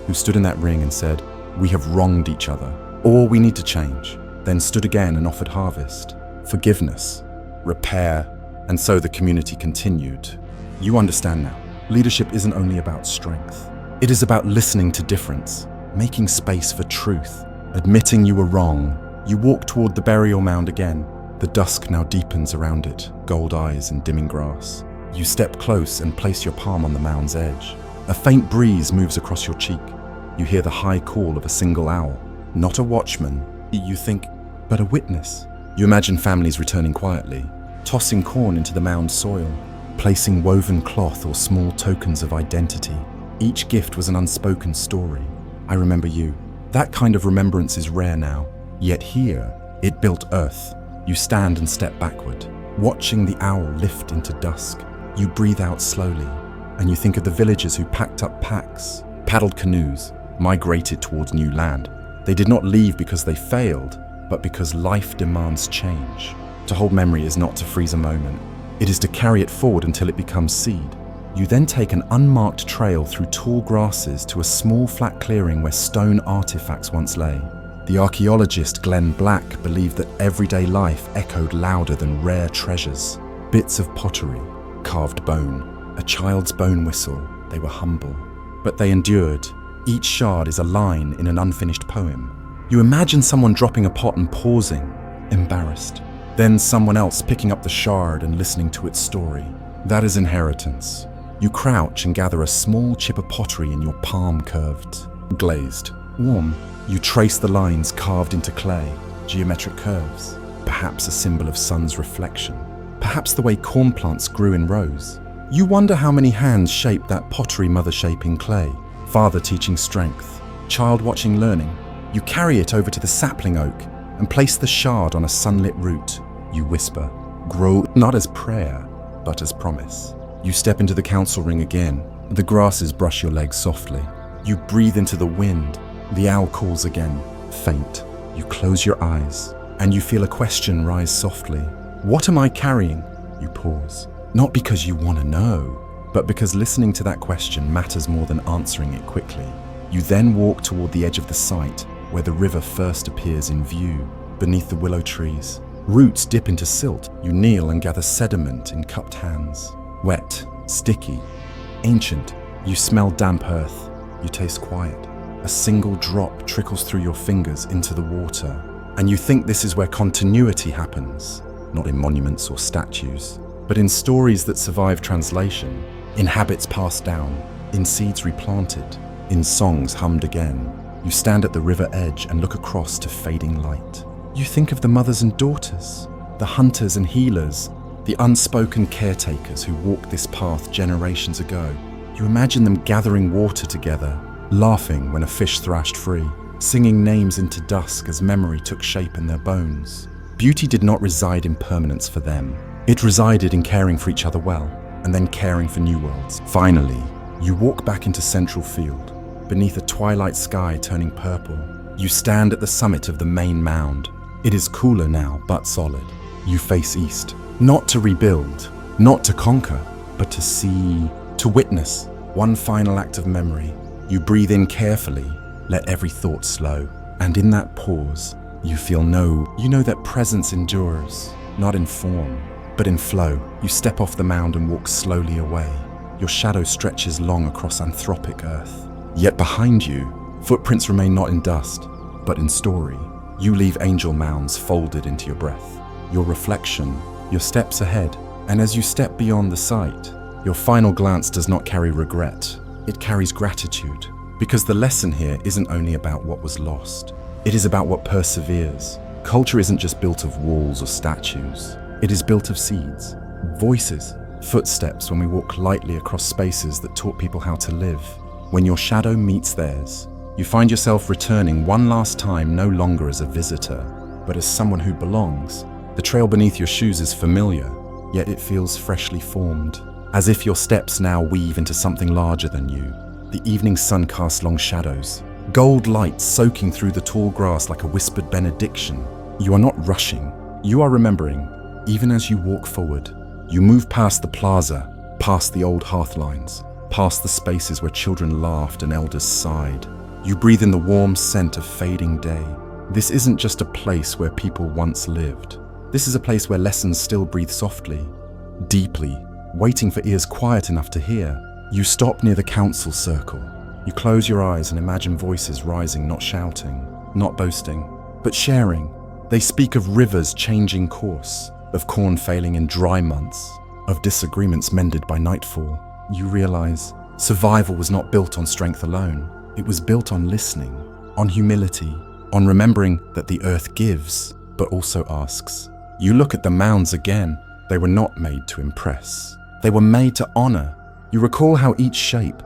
who stood in that ring and said, "We have wronged each other," or "We need to change," then stood again and offered harvest, forgiveness, repair, and so the community continued. You understand now, leadership isn't only about strength. It is about listening to difference, making space for truth, admitting you were wrong. You walk toward the burial mound again. The dusk now deepens around it, gold eyes and dimming grass. You step close and place your palm on the mound's edge. A faint breeze moves across your cheek. You hear the high call of a single owl. Not a watchman, you think, but a witness. You imagine families returning quietly, tossing corn into the mound soil, placing woven cloth or small tokens of identity. Each gift was an unspoken story. I remember you. That kind of remembrance is rare now. Yet here, it built earth. You stand and step backward, watching the owl lift into dusk. You breathe out slowly, and you think of the villagers who packed up packs, paddled canoes, migrated towards new land. They did not leave because they failed, but because life demands change. To hold memory is not to freeze a moment. It is to carry it forward until it becomes seed. You then take an unmarked trail through tall grasses to a small flat clearing where stone artifacts once lay. The archaeologist Glenn Black believed that everyday life echoed louder than rare treasures. Bits of pottery, carved bone, a child's bone whistle. They were humble, but they endured. Each shard is a line in an unfinished poem. You imagine someone dropping a pot and pausing, embarrassed. Then someone else picking up the shard and listening to its story. That is inheritance. You crouch and gather a small chip of pottery in your palm, curved, glazed, warm. You trace the lines carved into clay, geometric curves, perhaps a symbol of sun's reflection, perhaps the way corn plants grew in rows. You wonder how many hands shaped that pottery mother shaping clay, father teaching strength, child watching learning. You carry it over to the sapling oak and place the shard on a sunlit root. You whisper, grow not as prayer, but as promise. You step into the council ring again. The grasses brush your legs softly. You breathe into the wind. The owl calls again, faint. You close your eyes, and you feel a question rise softly. What am I carrying? You pause. Not because you want to know, but because listening to that question matters more than answering it quickly. You then walk toward the edge of the site, where the river first appears in view, beneath the willow trees. Roots dip into silt. You kneel and gather sediment in cupped hands. Wet, sticky, ancient. You smell damp earth. You taste quiet. A single drop trickles through your fingers into the water, and you think this is where continuity happens, not in monuments or statues, but in stories that survive translation, in habits passed down, in seeds replanted, in songs hummed again. You stand at the river edge and look across to fading light. You think of the mothers and daughters, the hunters and healers, the unspoken caretakers who walked this path generations ago. You imagine them gathering water together, laughing when a fish thrashed free, singing names into dusk as memory took shape in their bones. Beauty did not reside in permanence for them. It resided in caring for each other well, and then caring for new worlds. Finally, you walk back into Central Field, beneath a twilight sky turning purple. You stand at the summit of the main mound. It is cooler now, but solid. You face east, not to rebuild, not to conquer, but to see, to witness. One final act of memory. You breathe in carefully, let every thought slow. And in that pause, you know that presence endures, not in form, but in flow. You step off the mound and walk slowly away. Your shadow stretches long across anthropic earth. Yet behind you, footprints remain not in dust, but in story. You leave angel mounds folded into your breath. Your reflection, your steps ahead, and as you step beyond the site, your final glance does not carry regret. It carries gratitude, because the lesson here isn't only about what was lost. It is about what perseveres. Culture isn't just built of walls or statues. It is built of seeds, voices, footsteps when we walk lightly across spaces that taught people how to live. When your shadow meets theirs, you find yourself returning one last time no longer as a visitor, but as someone who belongs. The trail beneath your shoes is familiar, yet it feels freshly formed, as if your steps now weave into something larger than you. The evening sun casts long shadows, gold light soaking through the tall grass like a whispered benediction. You are not rushing, you are remembering. Even as you walk forward, you move past the plaza, past the old hearth lines, past the spaces where children laughed and elders sighed. You breathe in the warm scent of fading day. This isn't just a place where people once lived. This is a place where lessons still breathe softly, deeply, waiting for ears quiet enough to hear. You stop near the council circle. You close your eyes and imagine voices rising, not shouting, not boasting, but sharing. They speak of rivers changing course, of corn failing in dry months, of disagreements mended by nightfall. You realize survival was not built on strength alone. It was built on listening, on humility, on remembering that the earth gives, but also asks. You look at the mounds again. They were not made to impress. They were made to honor. You recall how each shape,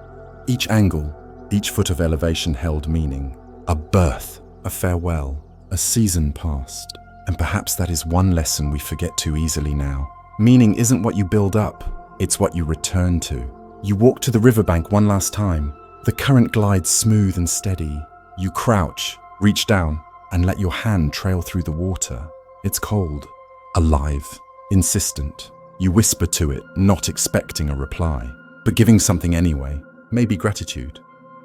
each angle, each foot of elevation held meaning. A birth, a farewell, a season past. And perhaps that is one lesson we forget too easily now. Meaning isn't what you build up, it's what you return to. You walk to the riverbank one last time. The current glides smooth and steady. You crouch, reach down, and let your hand trail through the water. It's cold, alive, insistent. You whisper to it, not expecting a reply, but giving something anyway. Maybe gratitude,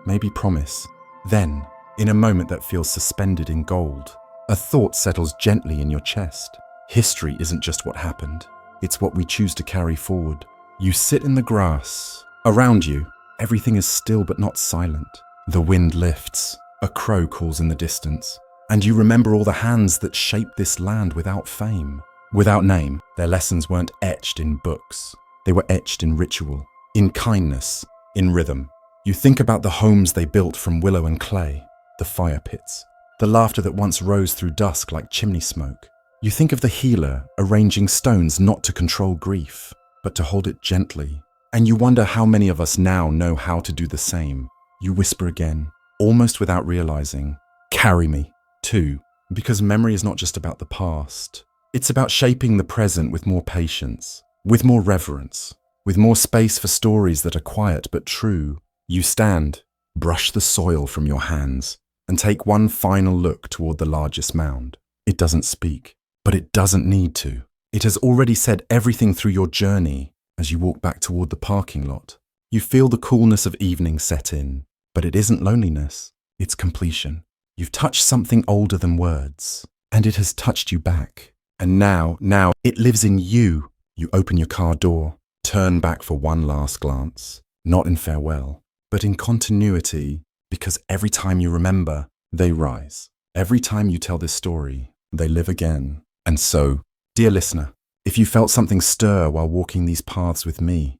maybe promise. Then, in a moment that feels suspended in gold, a thought settles gently in your chest. History isn't just what happened, it's what we choose to carry forward. You sit in the grass. Around you, everything is still but not silent. The wind lifts, a crow calls in the distance, and you remember all the hands that shaped this land without fame. Without name, their lessons weren't etched in books. They were etched in ritual, in kindness, in rhythm. You think about the homes they built from willow and clay, the fire pits, the laughter that once rose through dusk like chimney smoke. You think of the healer arranging stones not to control grief, but to hold it gently. And you wonder how many of us now know how to do the same. You whisper again, almost without realizing, "Carry me, too," because memory is not just about the past. It's about shaping the present with more patience, with more reverence, with more space for stories that are quiet but true. You stand, brush the soil from your hands, and take one final look toward the largest mound. It doesn't speak, but it doesn't need to. It has already said everything through your journey. As you walk back toward the parking lot, you feel the coolness of evening set in, but it isn't loneliness, it's completion. You've touched something older than words, and it has touched you back. And now, it lives in you. You open your car door, turn back for one last glance, not in farewell, but in continuity, because every time you remember, they rise. Every time you tell this story, they live again. And so, dear listener, if you felt something stir while walking these paths with me,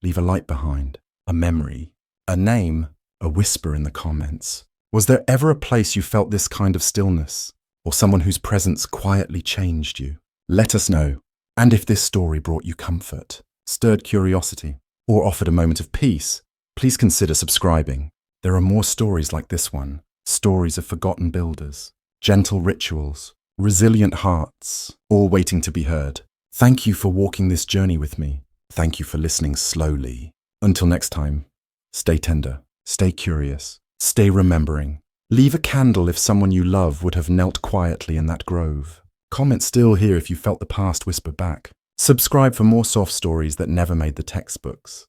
leave a light behind, a memory, a name, a whisper in the comments. Was there ever a place you felt this kind of stillness, or someone whose presence quietly changed you? Let us know. And if this story brought you comfort, stirred curiosity, or offered a moment of peace, please consider subscribing. There are more stories like this one, stories of forgotten builders, gentle rituals, resilient hearts, all waiting to be heard. Thank you for walking this journey with me. Thank you for listening slowly. Until next time, stay tender, stay curious, stay remembering. Leave a candle if someone you love would have knelt quietly in that grove. Comment still here if you felt the past whisper back. Subscribe for more soft stories that never made the textbooks.